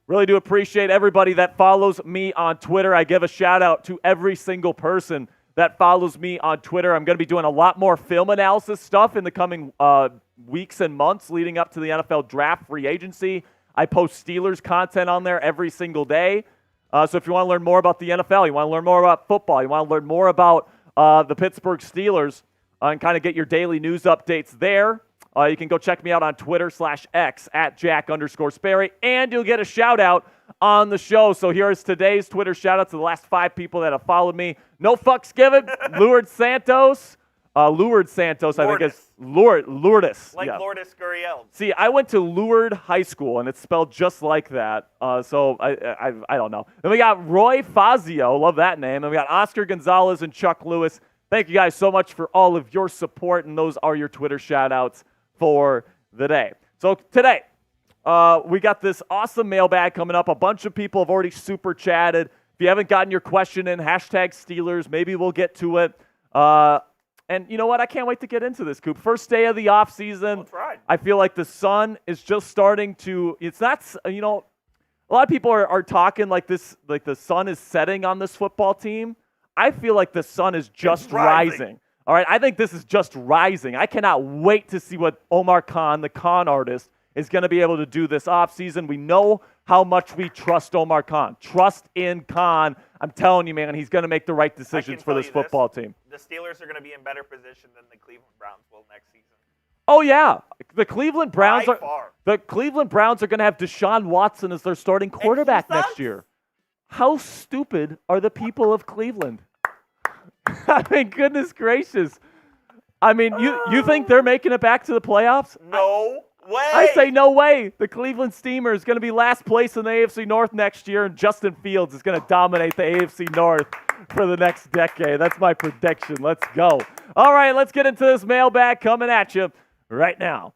Really do appreciate everybody that follows me on Twitter. I give a shout-out to every single person that follows me on Twitter. I'm going to be doing a lot more film analysis stuff in the coming weeks and months leading up to the NFL draft free agency. I post Steelers content on there every single day. So if you want to learn more about the NFL, you want to learn more about football, you want to learn more about the Pittsburgh Steelers and kind of get your daily news updates there, you can go check me out on Twitter/X at Jack_Sperry, and you'll get a shout-out on the show. So here's today's Twitter shout-out to the last 5 people that have followed me. No fucks given. Lured Santos, I think is Lourdes. Like Lourdes Gurriel. See, I went to Lourdes High School, and it's spelled just like that. So I don't know. Then we got Roy Fazio. Love that name. And we got Oscar Gonzalez and Chuck Lewis. Thank you guys so much for all of your support, and those are your Twitter shout-outs for the day. So today, we got this awesome mailbag coming up. A bunch of people have already super chatted. If you haven't gotten your question in, #Steelers, maybe we'll get to it. And you know what? I can't wait to get into this, Coop. First day of the offseason. That's right. I feel like the sun is just starting to, it's not, a lot of people are talking like this, like the sun is setting on this football team. I feel like the sun is just rising. All right, I think this is just rising. I cannot wait to see what Omar Khan, the con artist, is going to be able to do this offseason. We know how much we trust Omar Khan. Trust in Khan. I'm telling you, man, he's going to make the right decisions for this football team. The Steelers are going to be in better position than the Cleveland Browns will next season. Oh, yeah. The Cleveland Browns are going to have Deshaun Watson as their starting quarterback next year. How stupid are the people of Cleveland? I mean, goodness gracious. I mean, you think they're making it back to the playoffs? No way. I say no way. The Cleveland Steamer is going to be last place in the AFC North next year, and Justin Fields is going to dominate the AFC North for the next decade. That's my prediction. Let's go. All right, let's get into this mailbag coming at you right now.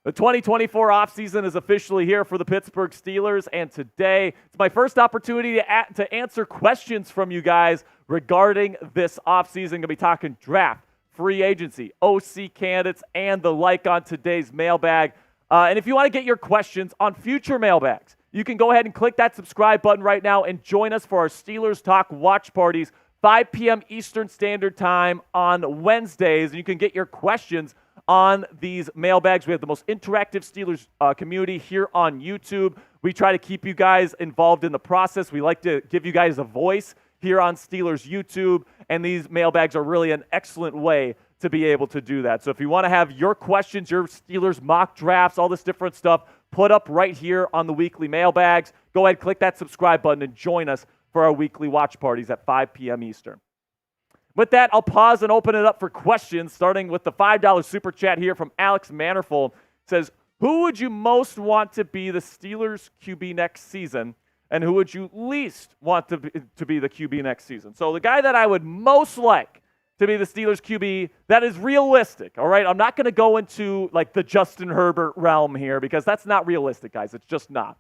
The 2024 offseason is officially here for the Pittsburgh Steelers, and today it's my first opportunity to answer questions from you guys regarding this offseason. Going to be talking draft, free agency, OC candidates, and the like on today's mailbag. And if you want to get your questions on future mailbags, you can go ahead and click that subscribe button right now and join us for our Steelers Talk watch parties, 5 p.m. Eastern Standard Time on Wednesdays. And you can get your questions on these mailbags. We have the most interactive Steelers community here on YouTube. We try to keep you guys involved in the process. We like to give you guys a voice here on Steelers YouTube, and these mailbags are really an excellent way to be able to do that. So if you want to have your questions, your Steelers mock drafts, all this different stuff, put up right here on the weekly mailbags. Go ahead, click that subscribe button, and join us for our weekly watch parties at 5 p.m. Eastern. With that, I'll pause and open it up for questions, starting with the $5 super chat here from Alex Mannerful. It says, who would you most want to be the Steelers QB next season, and who would you least want to be the QB next season? So the guy that I would most like to be the Steelers QB that is realistic, all right? I'm not going to go into like the Justin Herbert realm here because that's not realistic, guys. It's just not.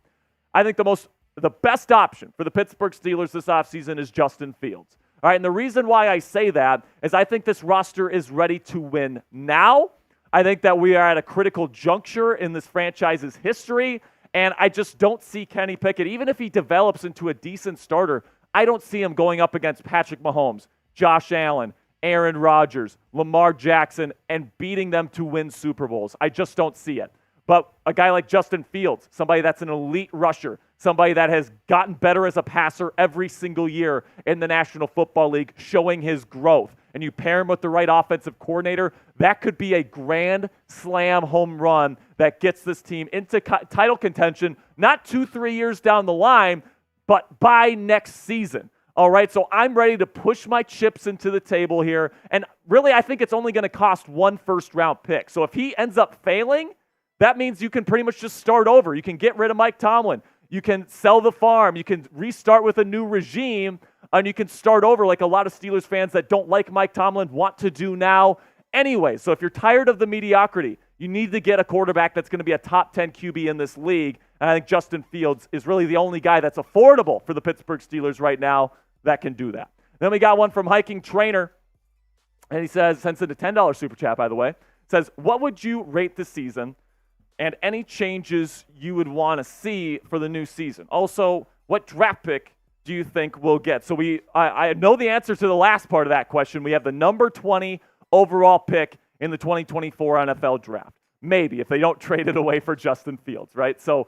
I think the best option for the Pittsburgh Steelers this offseason is Justin Fields. All right, and the reason why I say that is I think this roster is ready to win now. I think that we are at a critical juncture in this franchise's history, and I just don't see Kenny Pickett, even if he develops into a decent starter, I don't see him going up against Patrick Mahomes, Josh Allen, Aaron Rodgers, Lamar Jackson, and beating them to win Super Bowls. I just don't see it. But a guy like Justin Fields, somebody that's an elite rusher, somebody that has gotten better as a passer every single year in the National Football League, showing his growth, and you pair him with the right offensive coordinator, that could be a grand slam home run that gets this team into title contention, not 2-3 years down the line, but by next season. All right, so I'm ready to push my chips into the table here, and really I think it's only going to cost 1 first-round pick. So if he ends up failing, that means you can pretty much just start over. You can get rid of Mike Tomlin. You can sell the farm. You can restart with a new regime, and you can start over like a lot of Steelers fans that don't like Mike Tomlin want to do now anyway. So if you're tired of the mediocrity, you need to get a quarterback that's going to be a top 10 QB in this league. And I think Justin Fields is really the only guy that's affordable for the Pittsburgh Steelers right now that can do that. Then we got one from Hiking Trainer, and he says, sends in a $10 super chat, by the way, says, what would you rate this season and any changes you would want to see for the new season? Also, what draft pick do you think we'll get? So I know the answer to the last part of that question. We have the number 20 overall pick in the 2024 NFL draft. Maybe, if they don't trade it away for Justin Fields, right? So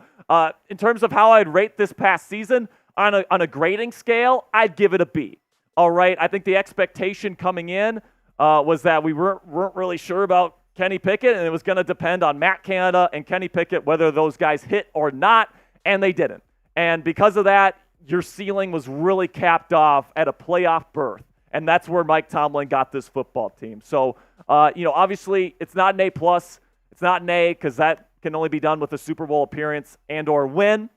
in terms of how I'd rate this past season, on a grading scale, I'd give it a B. All right, I think the expectation coming in was that we weren't really sure about Kenny Pickett, and it was going to depend on Matt Canada and Kenny Pickett whether those guys hit or not, and they didn't. And because of that, your ceiling was really capped off at a playoff berth, and that's where Mike Tomlin got this football team. So, obviously, it's not an A+. It's not an A because that can only be done with a Super Bowl appearance and or win,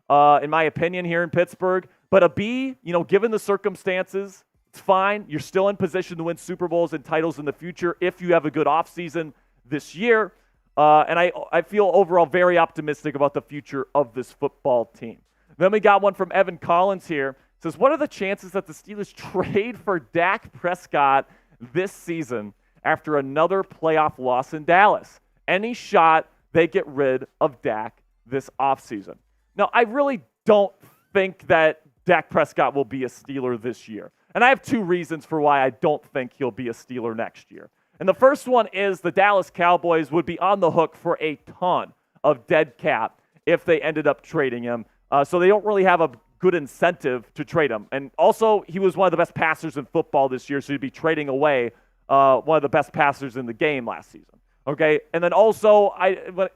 in my opinion, here in Pittsburgh. But a B, given the circumstances, it's fine. You're still in position to win Super Bowls and titles in the future if you have a good offseason this year. And I feel overall very optimistic about the future of this football team. Then we got one from Evan Collins here. It says, what are the chances that the Steelers trade for Dak Prescott this season after another playoff loss in Dallas? Any shot they get rid of Dak this offseason? Now, I really don't think that Dak Prescott will be a Steeler this year. And I have two reasons for why I don't think he'll be a Steeler next year. And the first one is the Dallas Cowboys would be on the hook for a ton of dead cap if they ended up trading him. So they don't really have a good incentive to trade him. And also, he was one of the best passers in football this year, so he'd be trading away one of the best passers in the game last season. Okay, and then also,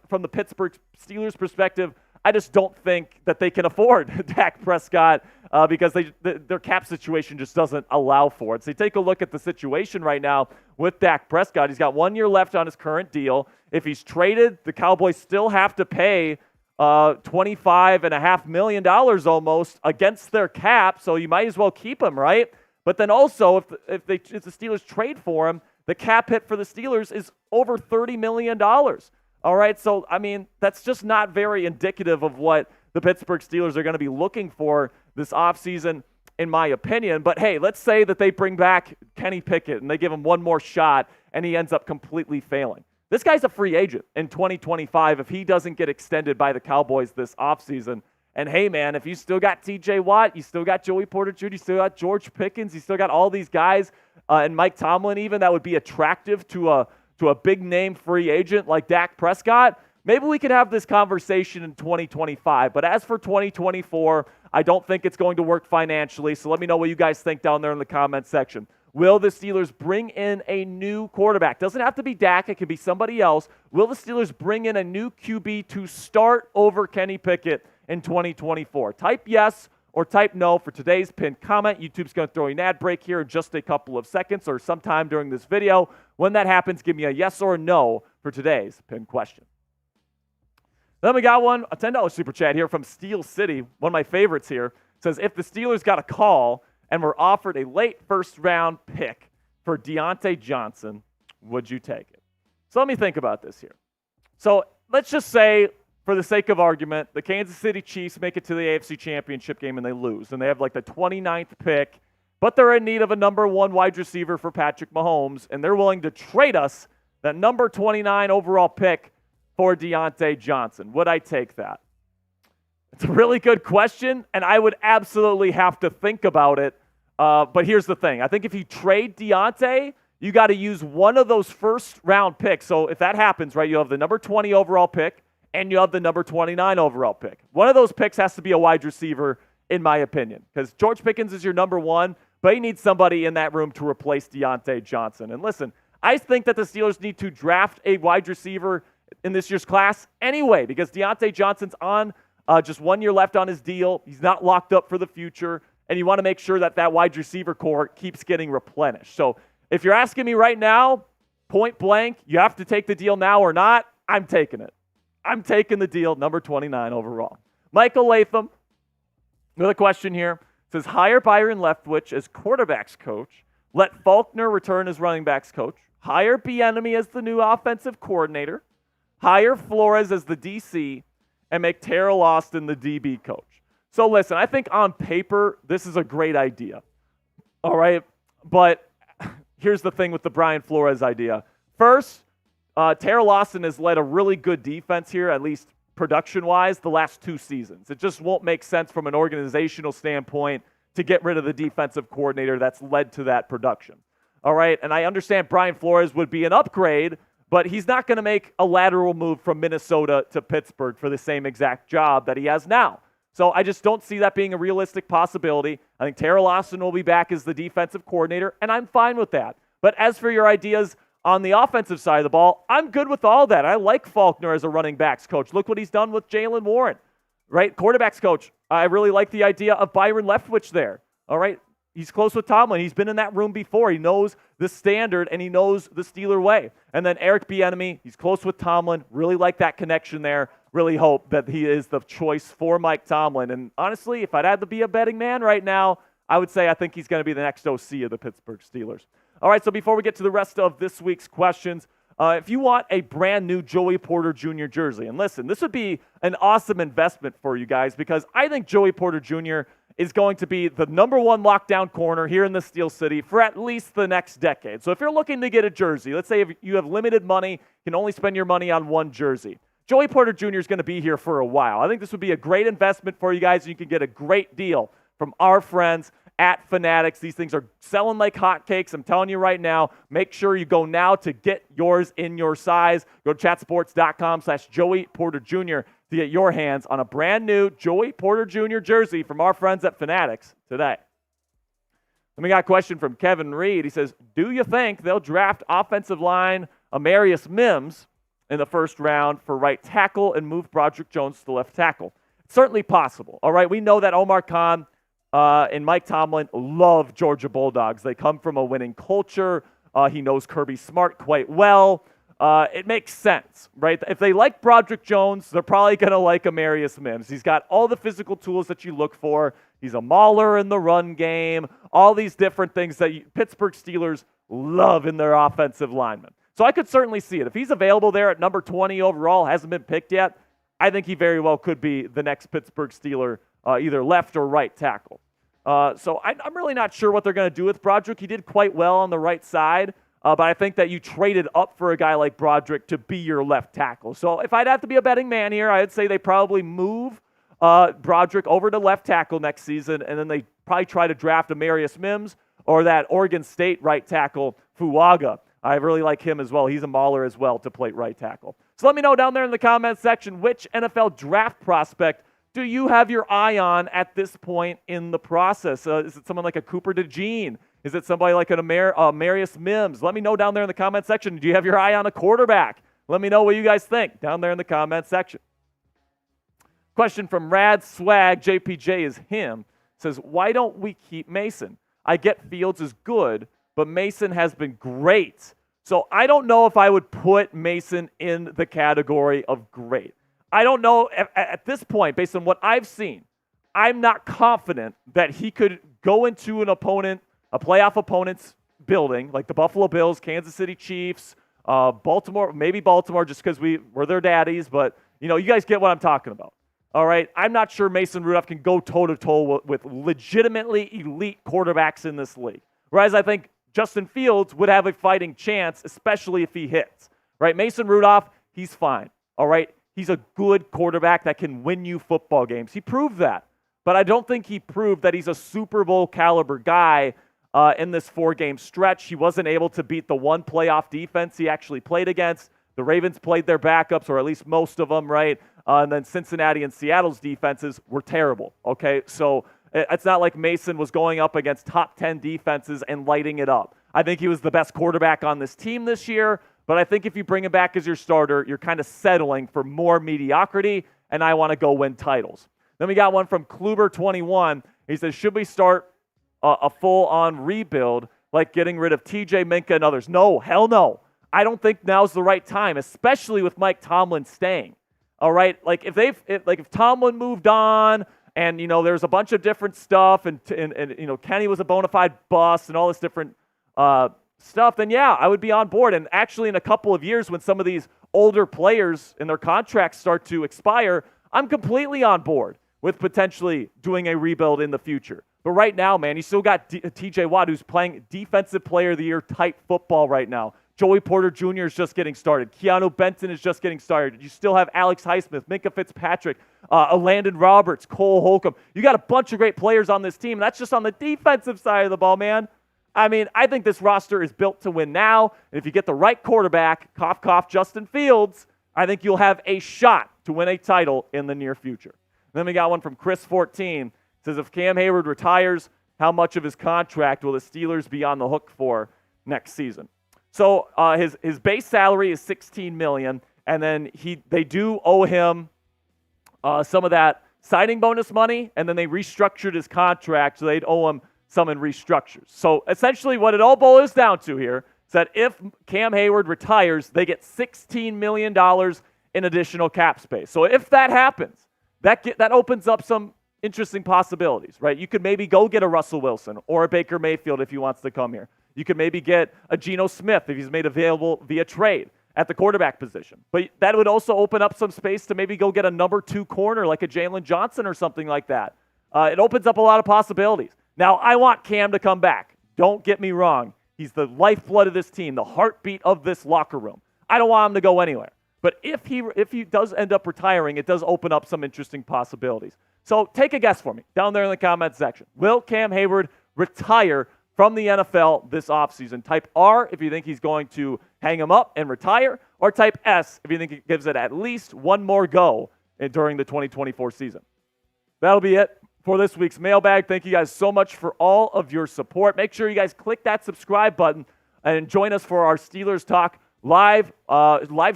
from the Pittsburgh Steelers perspective, I just don't think that they can afford Dak Prescott because their cap situation just doesn't allow for it. So you take a look at the situation right now with Dak Prescott. He's got 1 year left on his current deal. If he's traded, the Cowboys still have to pay $25.5 million almost against their cap, so you might as well keep him, right? But then also, if the Steelers trade for him, the cap hit for the Steelers is over $30 million. All right, so, that's just not very indicative of what the Pittsburgh Steelers are going to be looking for this offseason, in my opinion. But, hey, let's say that they bring back Kenny Pickett and they give him one more shot and he ends up completely failing. This guy's a free agent in 2025 if he doesn't get extended by the Cowboys this offseason. And, hey, man, if you still got T.J. Watt, you still got Joey Porter Jr., you still got George Pickens, you still got all these guys, and Mike Tomlin even, that would be attractive to a big-name free agent like Dak Prescott, maybe we could have this conversation in 2025. But as for 2024, I don't think it's going to work financially, so let me know what you guys think down there in the comments section. Will the Steelers bring in a new quarterback? Doesn't have to be Dak. It could be somebody else. Will the Steelers bring in a new QB to start over Kenny Pickett in 2024? Type yes or type no for today's pinned comment. YouTube's going to throw you an ad break here in just a couple of seconds or sometime during this video. When that happens, give me a yes or a no for today's pinned question. Then we got one, a $10 super chat here from Steel City, one of my favorites here. It says, if the Steelers got a call and were offered a late first-round pick for Deontay Johnson, would you take it? So let me think about this here. So let's just say, for the sake of argument, the Kansas City Chiefs make it to the AFC Championship game and they lose. And they have like the 29th pick, but they're in need of a number 1 wide receiver for Patrick Mahomes, and they're willing to trade us that number 29 overall pick for Deontay Johnson. Would I take that? It's a really good question, and I would absolutely have to think about it. But here's the thing. I think if you trade Deontay, you got to use one of those first-round picks. So if that happens, right, you have the number 20 overall pick, and you have the number 29 overall pick. One of those picks has to be a wide receiver, in my opinion, because George Pickens is your number 1, but you need somebody in that room to replace Deontay Johnson. And listen, I think that the Steelers need to draft a wide receiver in this year's class anyway, because Deontay Johnson's on just 1 year left on his deal. He's not locked up for the future, and you want to make sure that that wide receiver core keeps getting replenished. So if you're asking me right now, point blank, you have to take the deal now or not, I'm taking it. I'm taking the deal, number 29 overall. Michael Latham, another question here, says, hire Byron Leftwich as quarterbacks coach, let Faulkner return as running backs coach, hire Bieniemy as the new offensive coordinator, hire Flores as the DC, and make Terrell Austin the DB coach. So listen, I think on paper, this is a great idea. All right, but here's the thing with the Brian Flores idea. First, Terrell Austin has led a really good defense here, at least production-wise, the last 2 seasons. It just won't make sense from an organizational standpoint to get rid of the defensive coordinator that's led to that production. All right, and I understand Brian Flores would be an upgrade, but he's not going to make a lateral move from Minnesota to Pittsburgh for the same exact job that he has now. So I just don't see that being a realistic possibility. I think Terrell Austin will be back as the defensive coordinator, and I'm fine with that. But as for your ideas on the offensive side of the ball, I'm good with all that. I like Faulkner as a running backs coach. Look what he's done with Jalen Warren, right? Quarterbacks coach. I really like the idea of Byron Leftwich there, all right? He's close with Tomlin. He's been in that room before. He knows the standard, and he knows the Steeler way. And then Eric Bieniemy, he's close with Tomlin. Really like that connection there. Really hope that he is the choice for Mike Tomlin. And honestly, if I'd had to be a betting man right now, I would say I think he's going to be the next OC of the Pittsburgh Steelers. All right, so before we get to the rest of this week's questions, if you want a brand new Joey Porter Jr. jersey, and listen, this would be an awesome investment for you guys because I think Joey Porter Jr. is going to be the number one lockdown corner here in the Steel City for at least the next decade. So if you're looking to get a jersey, let's say if you have limited money, you can only spend your money on one jersey. Joey Porter Jr. is going to be here for a while. I think this would be a great investment for you guys, and you can get a great deal from our friends at Fanatics. These things are selling like hotcakes. I'm telling you right now, make sure you go now to get yours in your size. Go to chatsports.com/Joey Porter Jr. to get your hands on a brand new Joey Porter Jr. jersey from our friends at Fanatics today. Then we got a question from Kevin Reed. He says, do you think they'll draft offensive line Amarius Mims in the first round for right tackle and move Broderick Jones to left tackle? It's certainly possible. All right, we know that Omar Khan and Mike Tomlin love Georgia Bulldogs. They come from a winning culture. He knows Kirby Smart quite well. It makes sense, right? If they like Broderick Jones, they're probably going to like Amarius Mims. He's got all the physical tools that you look for. He's a mauler in the run game, all these different things that Pittsburgh Steelers love in their offensive linemen. So I could certainly see it. If he's available there at number 20 overall, hasn't been picked yet, I think he very well could be the next Pittsburgh Steeler, either left or right tackle. So I'm really not sure what they're going to do with Broderick. He did quite well on the right side, but I think that you traded up for a guy like Broderick to be your left tackle. So if I'd have to be a betting man here, I'd say they probably move Broderick over to left tackle next season, and then they probably try to draft Amarius Mims or that Oregon State right tackle, Fuaga. I really like him as well. He's a mauler as well to play right tackle. So let me know down there in the comments section, which NFL draft prospect do you have your eye on at this point in the process? Is it someone like a Cooper DeJean? Is it somebody like an Amarius Mims? Let me know down there in the comment section. Do you have your eye on a quarterback? Let me know what you guys think down there in the comment section. Question from Rad Swag, JPJ is him, says, why don't we keep Mason? I get Fields is good, but Mason has been great. So I don't know if I would put Mason in the category of great. I don't know at this point, based on what I've seen, I'm not confident that he could go into a playoff opponent's building, like the Buffalo Bills, Kansas City Chiefs, Baltimore, maybe Baltimore just because we're their daddies, but you guys get what I'm talking about. All right, I'm not sure Mason Rudolph can go toe-to-toe with legitimately elite quarterbacks in this league. Whereas I think Justin Fields would have a fighting chance, especially if he hits. Right, Mason Rudolph, he's fine. All right, he's a good quarterback that can win you football games. He proved that. But I don't think he proved that he's a Super Bowl caliber guy in this 4-game stretch. He wasn't able to beat the one playoff defense he actually played against. The Ravens played their backups, or at least most of them, right? And then Cincinnati and Seattle's defenses were terrible, okay? So it's not like Mason was going up against top 10 defenses and lighting it up. I think he was the best quarterback on this team this year, but I think if you bring him back as your starter, you're kind of settling for more mediocrity, and I want to go win titles. Then we got one from Kluber21. He says, should we start a full-on rebuild, like getting rid of TJ, Minka, and others? No, hell no. I don't think now's the right time, especially with Mike Tomlin staying. All right, like if Tomlin moved on, and there's a bunch of different stuff, and Kenny was a bona fide bust, and all this different stuff, then yeah, I would be on board. And actually, in a couple of years, when some of these older players and their contracts start to expire, I'm completely on board with potentially doing a rebuild in the future. But right now, man, you still got TJ Watt, who's playing Defensive Player of the Year type football right now. Joey Porter Jr. is just getting started. Keanu Benton is just getting started. You still have Alex Highsmith, Minkah Fitzpatrick, Landon Roberts, Cole Holcomb. You got a bunch of great players on this team. That's just on the defensive side of the ball, man. I mean, I think this roster is built to win now. And if you get the right quarterback, cough, cough, Justin Fields, I think you'll have a shot to win a title in the near future. Then we got one from Chris14. It says, if Cam Hayward retires, how much of his contract will the Steelers be on the hook for next season? So his base salary is $16 million, and then they do owe him some of that signing bonus money, and then they restructured his contract, so they'd owe him some in restructures. So essentially what it all boils down to here is that if Cam Hayward retires, they get $16 million in additional cap space. So if that happens, that opens up some interesting possibilities, right? You could maybe go get a Russell Wilson or a Baker Mayfield if he wants to come here. You could maybe get a Geno Smith if he's made available via trade at the quarterback position. But that would also open up some space to maybe go get a number 2 corner like a Jalen Johnson or something like that. It opens up a lot of possibilities. Now, I want Cam to come back. Don't get me wrong. He's the lifeblood of this team, the heartbeat of this locker room. I don't want him to go anywhere. But if he does end up retiring, it does open up some interesting possibilities. So take a guess for me down there in the comment section. Will Cam Hayward retire from the NFL this offseason? Type R if you think he's going to hang him up and retire, or type S if you think he gives it at least one more go during the 2024 season. That'll be it for this week's mailbag. Thank you guys so much for all of your support. Make sure you guys click that subscribe button and join us for our Steelers Talk live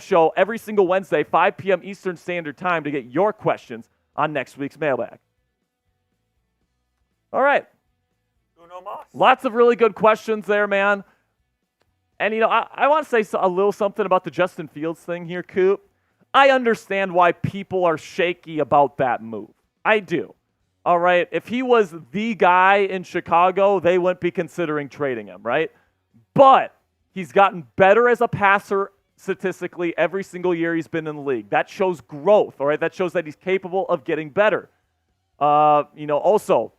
show every single Wednesday, 5 p.m. Eastern Standard Time, to get your questions on next week's mailbag. All right. Lots of really good questions there, man. And, I want to say a little something about the Justin Fields thing here, Coop. I understand why people are shaky about that move. I do. All right. If he was the guy in Chicago, they wouldn't be considering trading him, right? But he's gotten better as a passer statistically every single year he's been in the league. That shows growth, all right? That shows that he's capable of getting better. Also,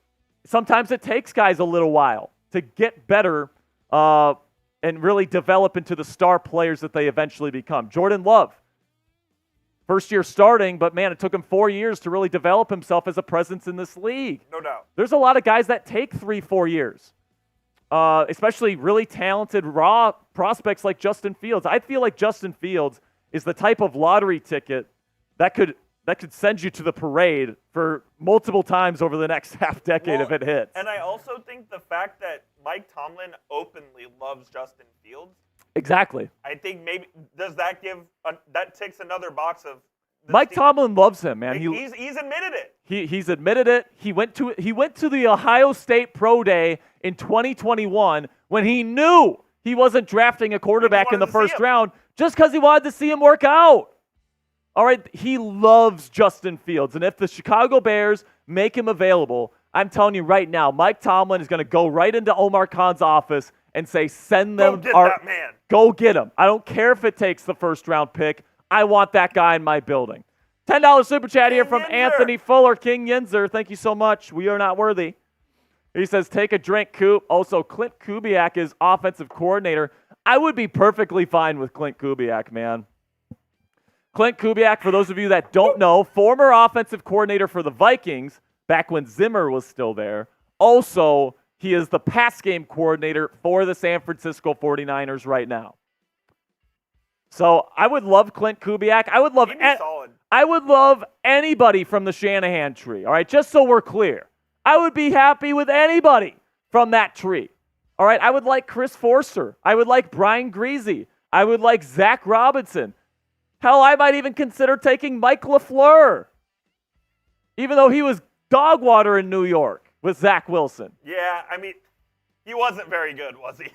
sometimes it takes guys a little while to get better and really develop into the star players that they eventually become. Jordan Love, first year starting, but man, it took him 4 years to really develop himself as a presence in this league. No doubt. There's a lot of guys that take 3-4 years, especially really talented, raw prospects like Justin Fields. I feel like Justin Fields is the type of lottery ticket that could send you to the parade for multiple times over the next half decade if it hits. And I also think the fact that Mike Tomlin openly loves Justin Fields. Exactly. I think maybe does that that ticks another box of. Mike Tomlin loves him, man. He's admitted it. He's admitted it. He went to the Ohio State Pro Day in 2021 when he knew he wasn't drafting a quarterback in the first round just because he wanted to see him work out. All right, he loves Justin Fields. And if the Chicago Bears make him available, I'm telling you right now, Mike Tomlin is going to go right into Omar Khan's office and say, send them. Go get that man. Go get him. I don't care if it takes the first-round pick. I want that guy in my building. $10 super chat here from Anthony Fuller. King Yinzer, thank you so much. We are not worthy. He says, take a drink, Coop. Also, Clint Kubiak is offensive coordinator. I would be perfectly fine with Clint Kubiak, man. Clint Kubiak, for those of you that don't know, former offensive coordinator for the Vikings back when Zimmer was still there. Also, he is the pass game coordinator for the San Francisco 49ers right now. So I would love Clint Kubiak. I would love anybody from the Shanahan tree, all right, just so we're clear. I would be happy with anybody from that tree. All right, I would like Chris Forster. I would like Brian Greasy. I would like Zach Robinson. Hell, I might even consider taking Mike LaFleur, even though he was dog water in New York with Zach Wilson. Yeah, I mean, he wasn't very good, was he?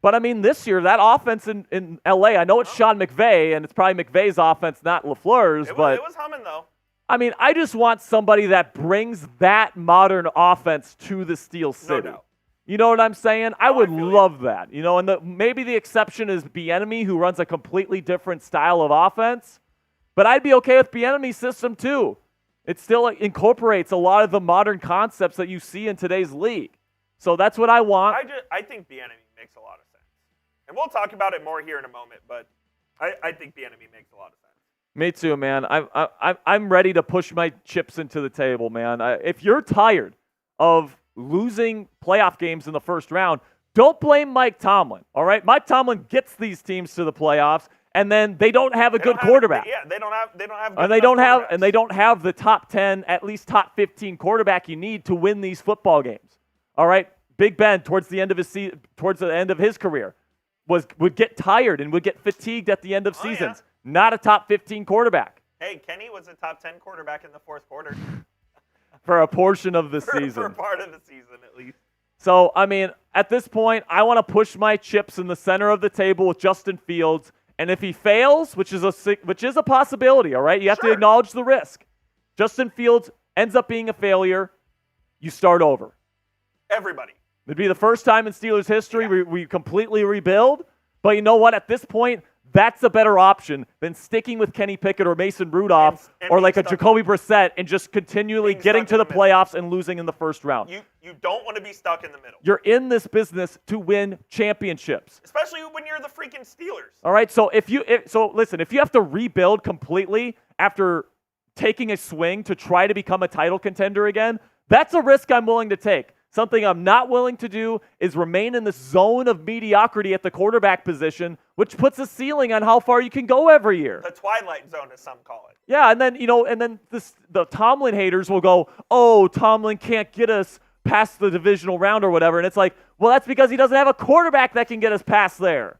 But, I mean, this year, that offense in L.A., I know it's Sean McVay, and it's probably McVay's offense, not LaFleur's. It was humming, though. I mean, I just want somebody that brings that modern offense to the Steel City. No doubt. You know what I'm saying? I would love that. And maybe the exception is Bieniemy, who runs a completely different style of offense. But I'd be okay with Bieniemy's system too. It still incorporates a lot of the modern concepts that you see in today's league. So that's what I want. I think Bieniemy makes a lot of sense. And we'll talk about it more here in a moment, but I think Bieniemy makes a lot of sense. Me too, man. I'm ready to push my chips into the table, man. If you're tired of losing playoff games in the first round, don't blame Mike Tomlin, all right? Mike Tomlin gets these teams to the playoffs, and then they don't have a good quarterback. They don't have And they don't have the top 10, at least top 15 quarterback you need to win these football games. All right? Big Ben towards the end of his career would get tired and would get fatigued at the end of seasons. Yeah. Not a top 15 quarterback. Hey, Kenny was a top 10 quarterback in the fourth quarter. For a portion of the season. For part of the season, at least. So, I mean, at this point, I want to push my chips in the center of the table with Justin Fields. And if he fails, which is a possibility, all right? You have to acknowledge the risk. Justin Fields ends up being a failure. You start over. Everybody. It'd be the first time in Steelers history we completely rebuild. But you know what? At this point, that's a better option than sticking with Kenny Pickett or Mason Rudolph or like a Jacoby Brissett and just continually getting to the playoffs and losing in the first round. You don't want to be stuck in the middle. You're in this business to win championships. Especially when you're the freaking Steelers. All right, so if you have to rebuild completely after taking a swing to try to become a title contender again, that's a risk I'm willing to take. Something I'm not willing to do is remain in this zone of mediocrity at the quarterback position, which puts a ceiling on how far you can go every year. The twilight zone, as some call it. Yeah, and then the Tomlin haters will go, "Oh, Tomlin can't get us past the divisional round or whatever," and it's like, well, that's because he doesn't have a quarterback that can get us past there.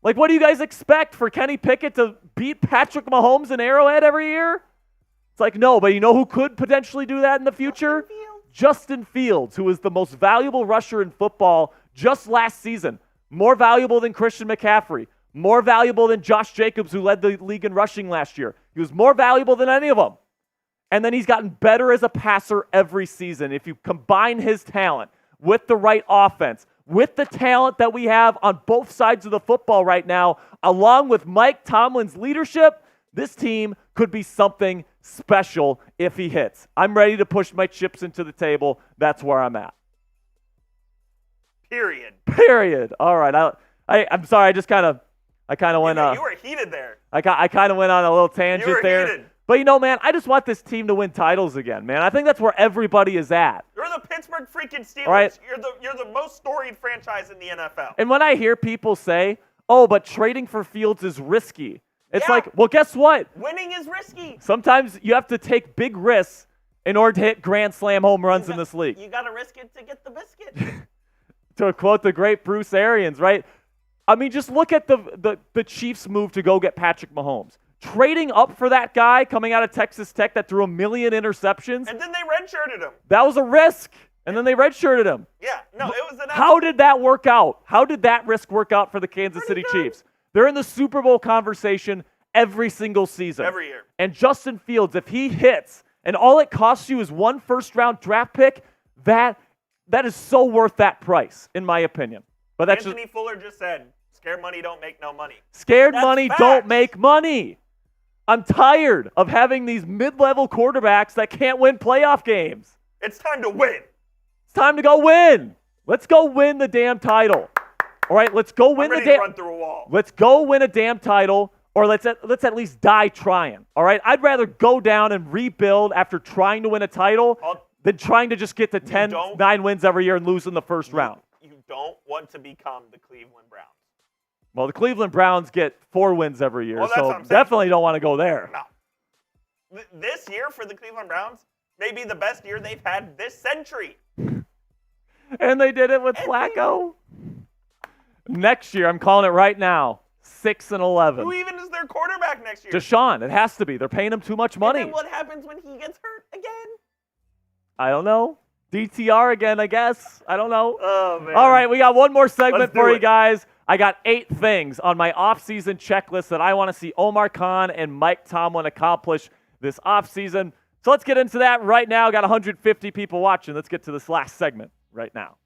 Like, what do you guys expect for Kenny Pickett to beat Patrick Mahomes in Arrowhead every year? It's like, no, but you know who could potentially do that in the future? Justin Fields, who is the most valuable rusher in football just last season. More valuable than Christian McCaffrey. More valuable than Josh Jacobs, who led the league in rushing last year. He was more valuable than any of them. And then he's gotten better as a passer every season. If you combine his talent with the right offense, with the talent that we have on both sides of the football right now, along with Mike Tomlin's leadership, this team could be something special if he hits. I'm ready to push my chips into the table. That's where I'm at. Period. All right. I'm sorry. I kind of went. You were heated there. I kind of went on a little tangent there. Heated. But you know, man, I just want this team to win titles again, man. I think that's where everybody is at. You're the Pittsburgh freaking Steelers. Right? You're the most storied franchise in the NFL. And when I hear people say, "Oh, but trading for Fields is risky," it's like, well, guess what? Winning is risky. Sometimes you have to take big risks in order to hit grand slam home runs in this league. You got to risk it to get the biscuit. To quote the great Bruce Arians, right? I mean, just look at the Chiefs' move to go get Patrick Mahomes. Trading up for that guy coming out of Texas Tech that threw 1 million interceptions. And then they redshirted him. That was a risk. And then they redshirted him. Yeah, no, it was an How did that work out? How did that risk work out for the Kansas City Chiefs? They're in the Super Bowl conversation every single season. Every year. And Justin Fields, if he hits, and all it costs you is 1 first-round draft pick, that is so worth that price, in my opinion. But that's Anthony Fuller just said, scared money don't make no money. Scared money don't make money. I'm tired of having these mid-level quarterbacks that can't win playoff games. It's time to win. It's time to go win. Let's go win the damn title. All right, let's go win I'm ready to run through a wall. Let's go win a damn title, or let's at least die trying. All right, I'd rather go down and rebuild after trying to win a title than trying to just get to 9 wins every year and lose in the first round. You don't want to become the Cleveland Browns. Well, the Cleveland Browns get 4 wins every year, so definitely don't want to go there. No. This year for the Cleveland Browns may be the best year they've had this century. And they did it with Flacco. Next year, I'm calling it right now, 6-11. Who even is their quarterback next year? Deshaun. It has to be. They're paying him too much money. And then what happens when he gets hurt again? I don't know. DTR again, I guess. I don't know. Oh, man. All right, we got one more segment for you guys. I got 8 things on my offseason checklist that I want to see Omar Khan and Mike Tomlin accomplish this offseason. So let's get into that right now. Got 150 people watching. Let's get to this last segment right now.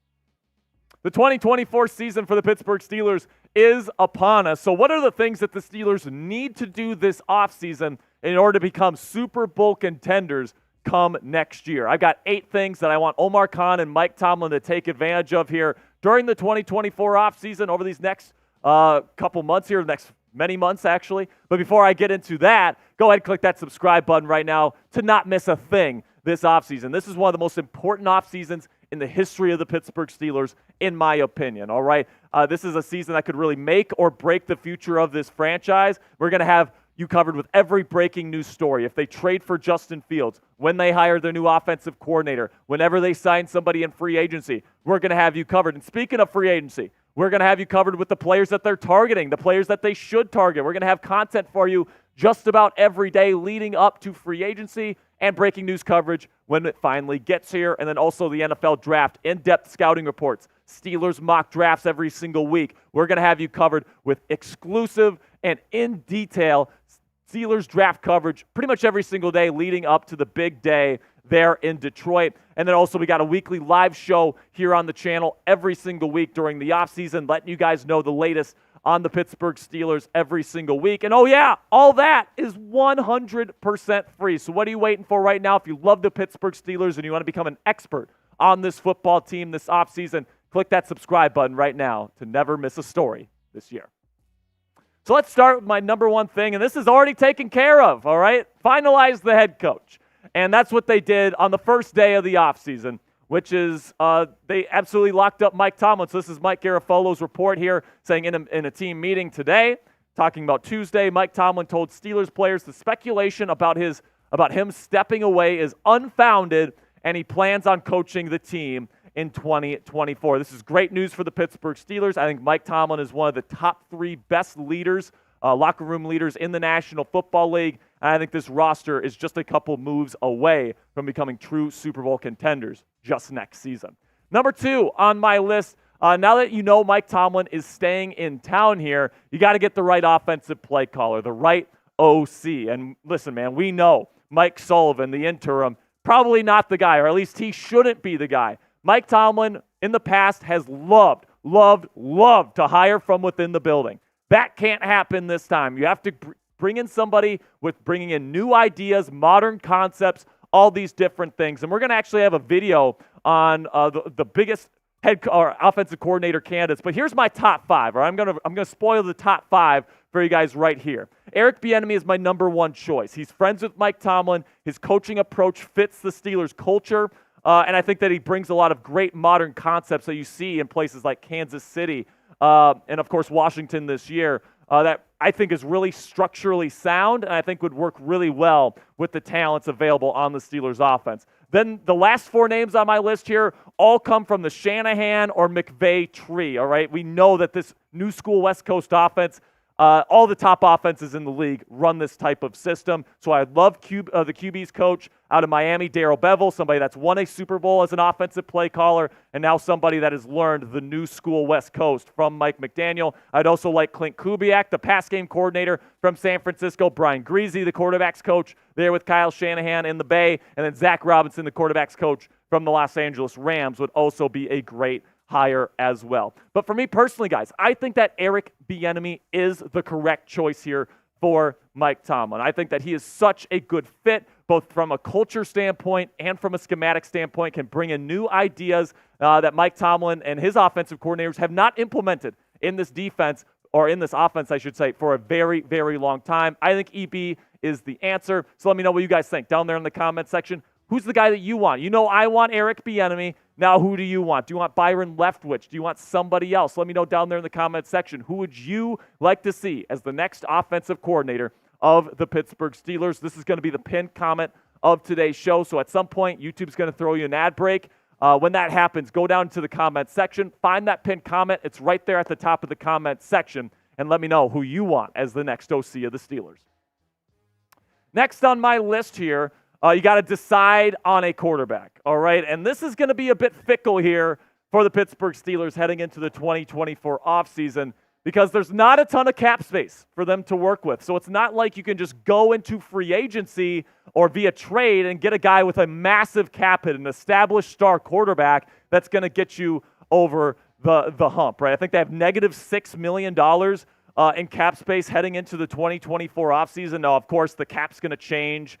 The 2024 season for the Pittsburgh Steelers is upon us. So what are the things that the Steelers need to do this offseason in order to become Super Bowl contenders come next year? I've got 8 things that I want Omar Khan and Mike Tomlin to take advantage of here during the 2024 offseason over these next couple months here, next many months actually. But before I get into that, go ahead and click that subscribe button right now to not miss a thing this offseason. This is one of the most important offseasons in the history of the Pittsburgh Steelers, in my opinion, all right? This is a season that could really make or break the future of this franchise. We're going to have you covered with every breaking news story. If they trade for Justin Fields, when they hire their new offensive coordinator, whenever they sign somebody in free agency, we're going to have you covered. And speaking of free agency, we're going to have you covered with the players that they're targeting, the players that they should target. We're going to have content for you just about every day leading up to free agency and breaking news coverage when it finally gets here. And then also the NFL draft, in-depth scouting reports, Steelers mock drafts every single week. We're going to have you covered with exclusive and in detail Steelers draft coverage pretty much every single day leading up to the big day there in Detroit. And then also we got a weekly live show here on the channel every single week during the offseason, letting you guys know the latest on the Pittsburgh Steelers every single week. And oh yeah, all that is 100% free. So what are you waiting for right now? If you love the Pittsburgh Steelers and you want to become an expert on this football team this offseason, click that subscribe button right now to never miss a story this year. So let's start with my number one thing, and this is already taken care of, all right? Finalize the head coach. And that's what they did on the first day of the offseason, which is they absolutely locked up Mike Tomlin. So this is Mike Garafolo's report here saying in a team meeting today, talking about Tuesday, Mike Tomlin told Steelers players the speculation about him stepping away is unfounded, and he plans on coaching the team in 2024. This is great news for the Pittsburgh Steelers. I think Mike Tomlin is one of the top 3 best leaders, locker room leaders in the National Football League. And I think this roster is just a couple moves away from becoming true Super Bowl contenders just next season. Number 2 on my list, now that you know Mike Tomlin is staying in town here, you got to get the right offensive play caller, the right OC. And listen, man, we know Mike Sullivan, the interim, probably not the guy, or at least he shouldn't be the guy. Mike Tomlin, in the past, has loved to hire from within the building. That can't happen this time. You have to bring in somebody with bringing in new ideas, modern concepts, all these different things. And we're going to actually have a video on the biggest head or offensive coordinator candidates. But here's my top 5. Or I'm going to spoil the top 5 for you guys right here. Eric Bieniemy is my number 1 choice. He's friends with Mike Tomlin. His coaching approach fits the Steelers' culture. And I think that he brings a lot of great modern concepts that you see in places like Kansas City and, of course, Washington this year that I think is really structurally sound and I think would work really well with the talents available on the Steelers offense. Then the last 4 names on my list here all come from the Shanahan or McVay tree, all right? We know that this new school West Coast offense, all the top offenses in the league run this type of system. So I love the QB's coach out of Miami, Darrell Bevell, somebody that's won a Super Bowl as an offensive play caller, and now somebody that has learned the new school West Coast from Mike McDaniel. I'd also like Clint Kubiak, the pass game coordinator from San Francisco, Brian Greasy, the quarterback's coach there with Kyle Shanahan in the Bay, and then Zach Robinson, the quarterback's coach from the Los Angeles Rams, would also be a great hire as well. But for me personally, guys, I think that Eric Bieniemy is the correct choice here for Mike Tomlin. I think that he is such a good fit, both from a culture standpoint and from a schematic standpoint, can bring in new ideas that Mike Tomlin and his offensive coordinators have not implemented in this defense, or in this offense, I should say, for a very, very long time. I think EB is the answer. So let me know what you guys think down there in the comment section. Who's the guy that you want? You know I want Eric Bieniemy. Now who do you want? Do you want Byron Leftwich? Do you want somebody else? Let me know down there in the comment section. Who would you like to see as the next offensive coordinator of the Pittsburgh Steelers? This is going to be the pinned comment of today's show. So at some point, YouTube's going to throw you an ad break. When that happens, go down to the comment section, find that pinned comment. It's right there at the top of the comment section, and let me know who you want as the next OC of the Steelers. Next on my list here, you got to decide on a quarterback, all right? And this is going to be a bit fickle here for the Pittsburgh Steelers heading into the 2024 offseason because there's not a ton of cap space for them to work with. So it's not like you can just go into free agency or via trade and get a guy with a massive cap hit, an established star quarterback that's going to get you over the hump, right? I think they have negative $6 million in cap space heading into the 2024 offseason. Now, of course, the cap's going to change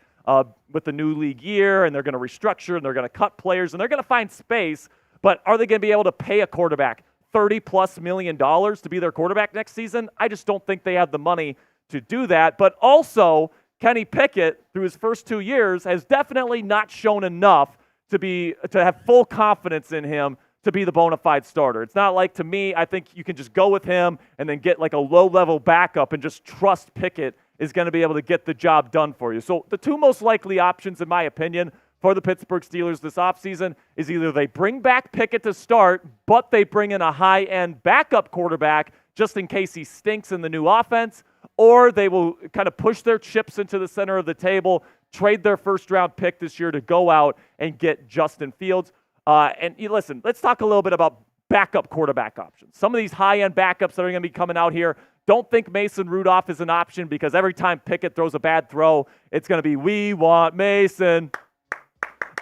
with the new league year, and they're going to restructure, and they're going to cut players, and they're going to find space. But are they going to be able to pay a quarterback $30+ million to be their quarterback next season. I just don't think they have the money to do that. But also, Kenny Pickett, through his first 2 years, has definitely not shown enough to have full confidence in him to be the bona fide starter. It's not like, to me, I think you can just go with him and then get like a low-level backup and just trust Pickett is going to be able to get the job done for you. So the two most likely options, in my opinion, for the Pittsburgh Steelers this offseason is either they bring back Pickett to start, but they bring in a high-end backup quarterback just in case he stinks in the new offense, or they will kind of push their chips into the center of the table, trade their first-round pick this year to go out and get Justin Fields. And listen, let's talk a little bit about backup quarterback options. Some of these high-end backups that are going to be coming out here, don't think Mason Rudolph is an option because every time Pickett throws a bad throw, it's going to be, we want Mason.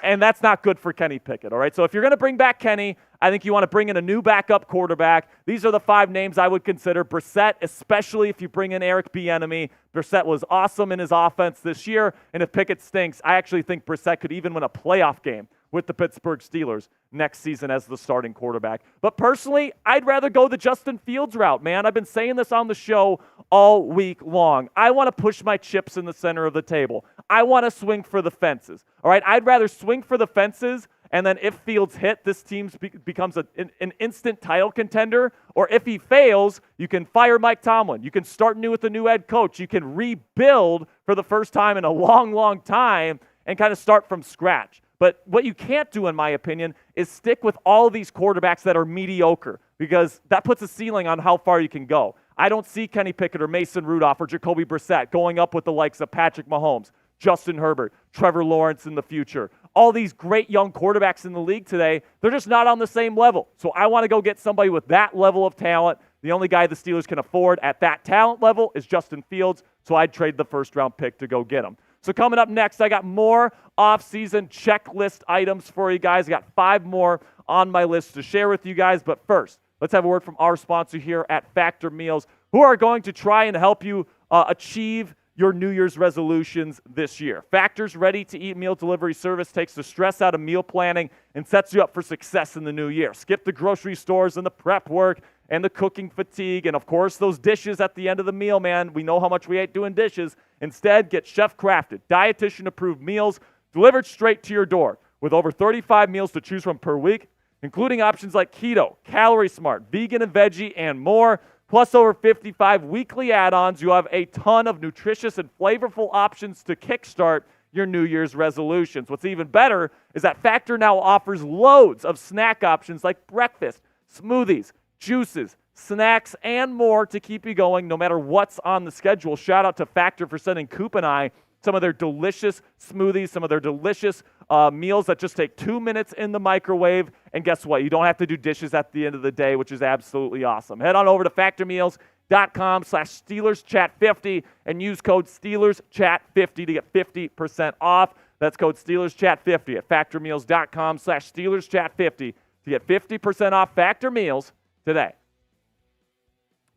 And that's not good for Kenny Pickett, all right? So if you're going to bring back Kenny, I think you want to bring in a new backup quarterback. These are the 5 names I would consider. Brissett, especially if you bring in Eric Bieniemy. Brissett was awesome in his offense this year, and if Pickett stinks, I actually think Brissett could even win a playoff game with the Pittsburgh Steelers next season as the starting quarterback. But personally, I'd rather go the Justin Fields route, man. I've been saying this on the show all week long. I want to push my chips in the center of the table. I want to swing for the fences. All right, I'd rather swing for the fences, and then if Fields hit, this team becomes an instant title contender. Or if he fails, you can fire Mike Tomlin. You can start new with a new head coach. You can rebuild for the first time in a long, long time and kind of start from scratch. But what you can't do, in my opinion, is stick with all these quarterbacks that are mediocre because that puts a ceiling on how far you can go. I don't see Kenny Pickett or Mason Rudolph or Jacoby Brissett going up with the likes of Patrick Mahomes, Justin Herbert, Trevor Lawrence in the future. All these great young quarterbacks in the league today, they're just not on the same level. So I want to go get somebody with that level of talent. The only guy the Steelers can afford at that talent level is Justin Fields, so I'd trade the first-round pick to go get him. So coming up next, I got more off-season checklist items for you guys. I got 5 more on my list to share with you guys. But first, let's have a word from our sponsor here at Factor Meals, who are going to try and help you achieve your New Year's resolutions this year. Factor's ready-to-eat meal delivery service takes the stress out of meal planning and sets you up for success in the new year. Skip the grocery stores and the prep work and the cooking fatigue and, of course, those dishes at the end of the meal, man. We know how much we hate doing dishes. Instead, get chef-crafted, dietitian-approved meals delivered straight to your door with over 35 meals to choose from per week, including options like keto, calorie smart, vegan and veggie, and more. Plus over 55 weekly add-ons, you have a ton of nutritious and flavorful options to kickstart your New Year's resolutions. What's even better is that Factor now offers loads of snack options like breakfast, smoothies, juices, snacks, and more to keep you going no matter what's on the schedule. Shout out to Factor for sending Coop and I some of their delicious smoothies, some of their delicious meals that just take 2 minutes in the microwave. And guess what? You don't have to do dishes at the end of the day, which is absolutely awesome. Head on over to factormeals.com/SteelersChat50 and use code SteelersChat50 to get 50% off. That's code SteelersChat50 at factormeals.com/SteelersChat50 to get 50% off Factor Meals today.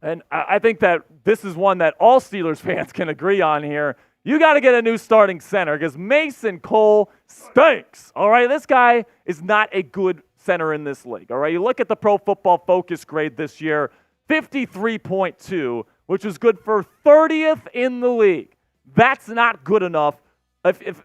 And I think that this is one that all Steelers fans can agree on here. You got to get a new starting center because Mason Cole stinks. All right, this guy is not a good center in this league. All right, you look at the Pro Football Focus grade this year, 53.2, which is good for 30th in the league. That's not good enough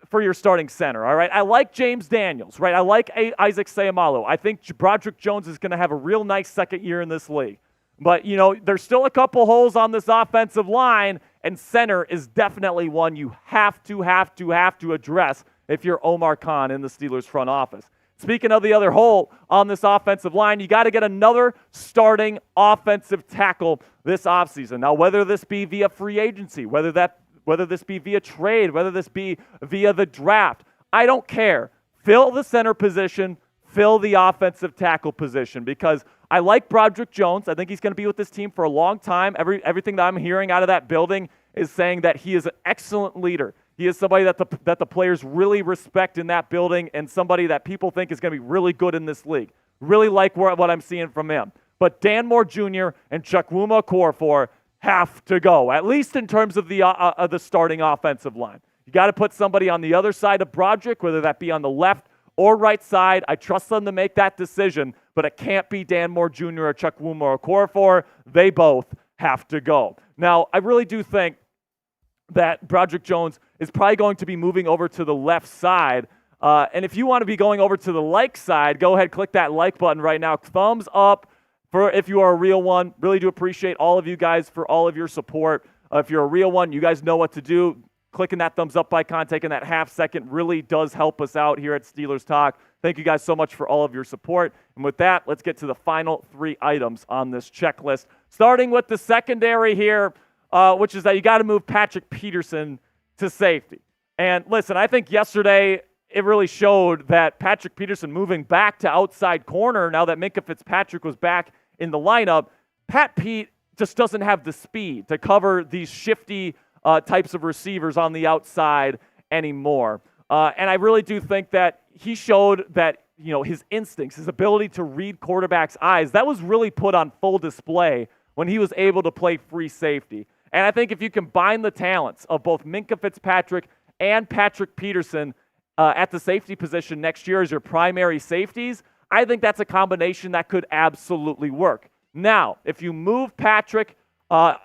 for your starting center. All right, I like James Daniels. Right, I like Isaac Seumalo. I think Broderick Jones is going to have a real nice second year in this league. But, you know, there's still a couple holes on this offensive line, and center is definitely one you have to address if you're Omar Khan in the Steelers front office. Speaking of the other hole on this offensive line, you got to get another starting offensive tackle this offseason. Now, whether this be via free agency, whether this be via trade, whether this be via the draft, I don't care. Fill the center position, fill the offensive tackle position because I like Broderick Jones. I think he's going to be with this team for a long time. Everything that I'm hearing out of that building is saying that he is an excellent leader. He is somebody that the players really respect in that building and somebody that people think is going to be really good in this league. Really like what I'm seeing from him. But Dan Moore Jr. and Chukwuma Okorafor have to go, at least in terms of the starting offensive line. You got to put somebody on the other side of Broderick, whether that be on the left or right side. I trust them to make that decision, but it can't be Dan Moore Jr. or Chukwuma or Okorafor. They both have to go. Now, I really do think that Broderick Jones is probably going to be moving over to the left side. And if you want to be going over to the like side, go ahead, click that like button right now. Thumbs up for if you are a real one. Really do appreciate all of you guys for all of your support. If you're a real one, you guys know what to do. Clicking that thumbs up icon, taking that half second really does help us out here at Steelers Talk. Thank you guys so much for all of your support. And with that, let's get to the final 3 items on this checklist. Starting with the secondary here, which is that you got to move Patrick Peterson to safety. And listen, I think yesterday it really showed that Patrick Peterson moving back to outside corner now that Minkah Fitzpatrick was back in the lineup, Pat Pete just doesn't have the speed to cover these shifty types of receivers on the outside anymore. And I really do think that he showed that, his instincts, his ability to read quarterbacks' eyes, that was really put on full display when he was able to play free safety. And I think if you combine the talents of both Minkah Fitzpatrick and Patrick Peterson at the safety position next year as your primary safeties, I think that's a combination that could absolutely work. Now, if you move Patrick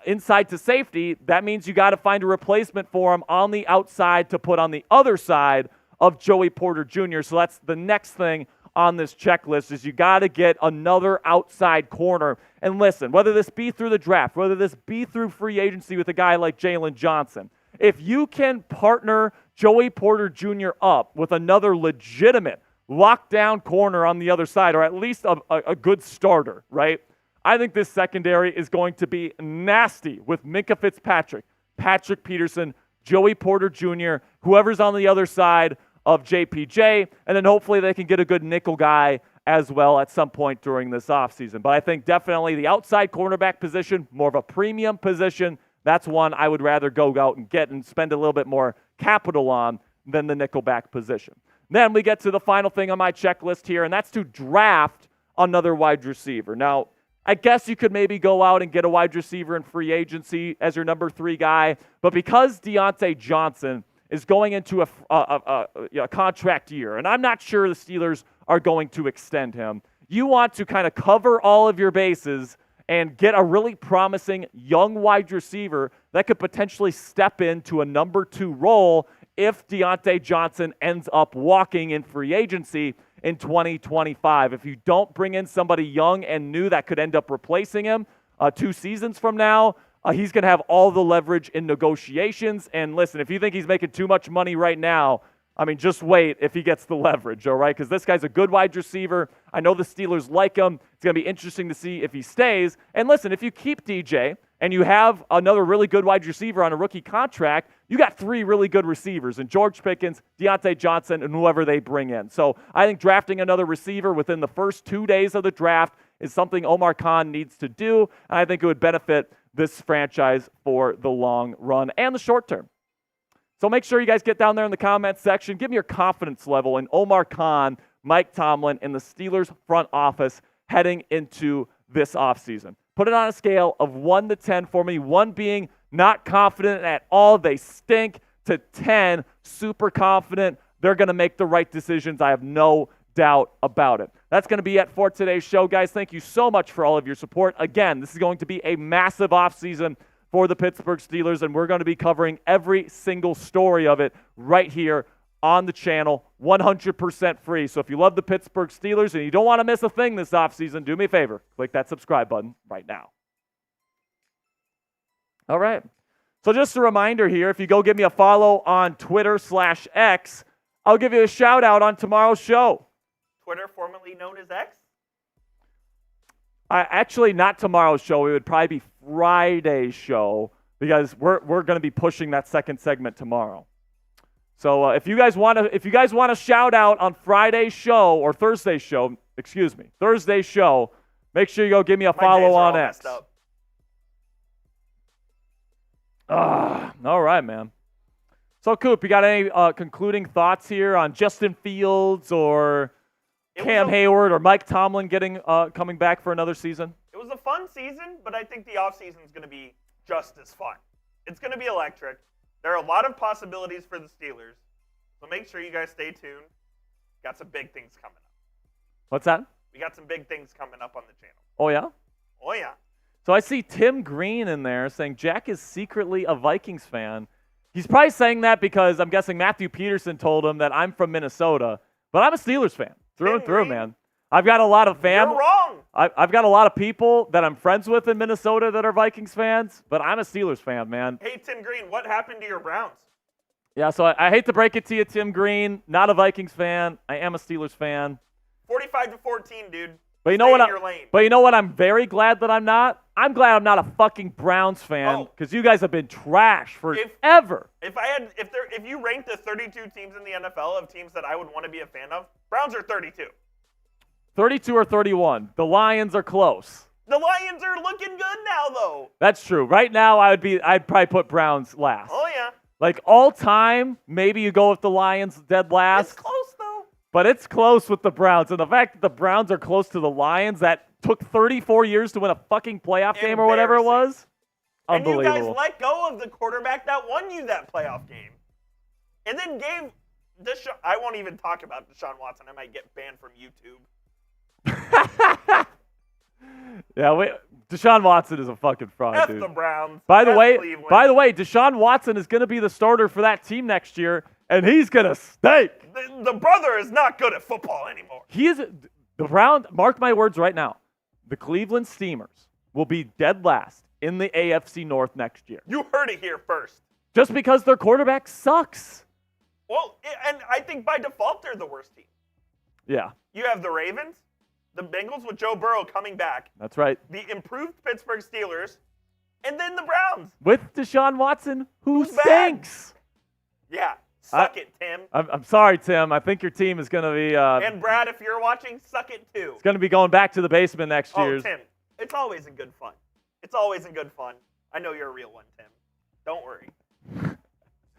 inside to safety, that means you got to find a replacement for him on the outside to put on the other side of Joey Porter Jr. So that's the next thing on this checklist is you got to get another outside corner. And listen, whether this be through the draft, whether this be through free agency with a guy like Jalen Johnson, if you can partner Joey Porter Jr. up with another legitimate lockdown corner on the other side, or at least a good starter, right? I think this secondary is going to be nasty with Minkah Fitzpatrick, Patrick Peterson, Joey Porter Jr., whoever's on the other side of JPJ, and then hopefully they can get a good nickel guy as well at some point during this offseason. But I think definitely the outside cornerback position, more of a premium position, that's one I would rather go out and get and spend a little bit more capital on than the nickelback position. Then we get to the final thing on my checklist here, and that's to draft another wide receiver. Now, I guess you could maybe go out and get a wide receiver in free agency as your number 3 guy, but because Deontay Johnson is going into a contract year, and I'm not sure the Steelers are going to extend him, you want to kind of cover all of your bases and get a really promising young wide receiver that could potentially step into a number 2 role if Deontay Johnson ends up walking in free agency in 2025. If you don't bring in somebody young and new that could end up replacing him 2 seasons from now, he's going to have all the leverage in negotiations. And listen, if you think he's making too much money right now, I mean, just wait if he gets the leverage, all right? Because this guy's a good wide receiver. I know the Steelers like him. It's going to be interesting to see if he stays. And listen, if you keep DJ and you have another really good wide receiver on a rookie contract, you got 3 really good receivers in George Pickens, Deontay Johnson, and whoever they bring in. So I think drafting another receiver within the first 2 days of the draft is something Omar Khan needs to do, and I think it would benefit this franchise for the long run and the short term. So make sure you guys get down there in the comments section. Give me your confidence level in Omar Khan, Mike Tomlin, and the Steelers front office heading into this offseason. Put it on a scale of 1 to 10 for me, 1 being not confident at all, they stink, to 10, super confident, they're going to make the right decisions. I have no doubt about it. That's going to be it for today's show, guys. Thank you so much for all of your support. Again, this is going to be a massive offseason for the Pittsburgh Steelers, and we're going to be covering every single story of it right here on the channel, 100% free. So if you love the Pittsburgh Steelers and you don't want to miss a thing this offseason, do me a favor. Click that subscribe button right now. All right. So just a reminder here, if you go give me a follow on Twitter/X, I'll give you a shout out on tomorrow's show. Twitter, formerly known as X? Actually, not tomorrow's show. It would probably be Friday's show because we're going to be pushing that second segment tomorrow. So if you guys want to shout out on Friday's show or Thursday's show, make sure you go give me a follow on X. All right, man. So, Coop, you got any concluding thoughts here on Justin Fields or Cam Hayward or Mike Tomlin coming back for another season? It was a fun season, but I think the offseason is going to be just as fun. It's going to be electric. There are a lot of possibilities for the Steelers, so make sure you guys stay tuned. Got some big things coming up. What's that? We got some big things coming up on the channel. Oh, yeah? Oh, yeah. So I see Tim Green in there saying Jack is secretly a Vikings fan. He's probably saying that because I'm guessing Matthew Peterson told him that I'm from Minnesota, but I'm a Steelers fan through and through, man. I've got a lot of You're wrong. I've got a lot of people that I'm friends with in Minnesota that are Vikings fans, but I'm a Steelers fan, man. Hey, Tim Green, what happened to your Browns? Yeah, so I hate to break it to you, Tim Green. Not a Vikings fan. I am a Steelers fan. 45-14, dude. But you know what? But you know what? I'm very glad that I'm not. I'm glad I'm not a fucking Browns fan because you guys have been trash forever. If you ranked the 32 teams in the NFL of teams that I would want to be a fan of, Browns are 32. 32 or 31. The Lions are close. The Lions are looking good now, though. That's true. Right now, I'd probably put Browns last. Oh yeah. Like all time, maybe you go with the Lions dead last. It's close though. But it's close with the Browns. And the fact that the Browns are close to the Lions, that took 34 years to win a fucking playoff game or whatever it was. Unbelievable. And you guys let go of the quarterback that won you that playoff game. And then gave I won't even talk about Deshaun Watson. I might get banned from YouTube. Yeah, Deshaun Watson is a fucking fraud, dude. The Browns. By the way, Cleveland. Deshaun Watson is going to be the starter for that team next year, and he's going to stink. The brother is not good at football anymore. He is the Browns. Mark my words right now. The Cleveland Steamers will be dead last in the AFC North next year. You heard it here first. Just because their quarterback sucks. Well, and I think by default they're the worst team. Yeah. You have the Ravens, the Bengals with Joe Burrow coming back. That's right. The improved Pittsburgh Steelers, and then the Browns. With Deshaun Watson, who stinks. Bad. Yeah. Suck it, Tim. I'm sorry, Tim. I think your team is going to be... and Brad, if you're watching, suck it too. It's going to be going back to the basement next year. Oh, Tim, it's always in good fun. It's always in good fun. I know you're a real one, Tim. Don't worry.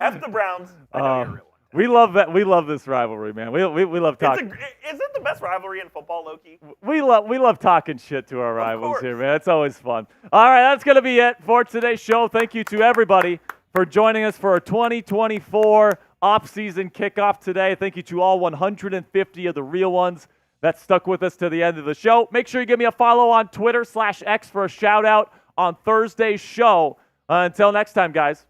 F the Browns. I know you're a real one. We love that. We love this rivalry, man. We love talking. Is it the best rivalry in football, Loki? We love talking shit to our rivals here, man. It's always fun. All right, that's going to be it for today's show. Thank you to everybody for joining us for our 2024 off-season kickoff today. Thank you to all 150 of the real ones that stuck with us to the end of the show. Make sure you give me a follow on Twitter /X for a shout-out on Thursday's show. Until next time, guys.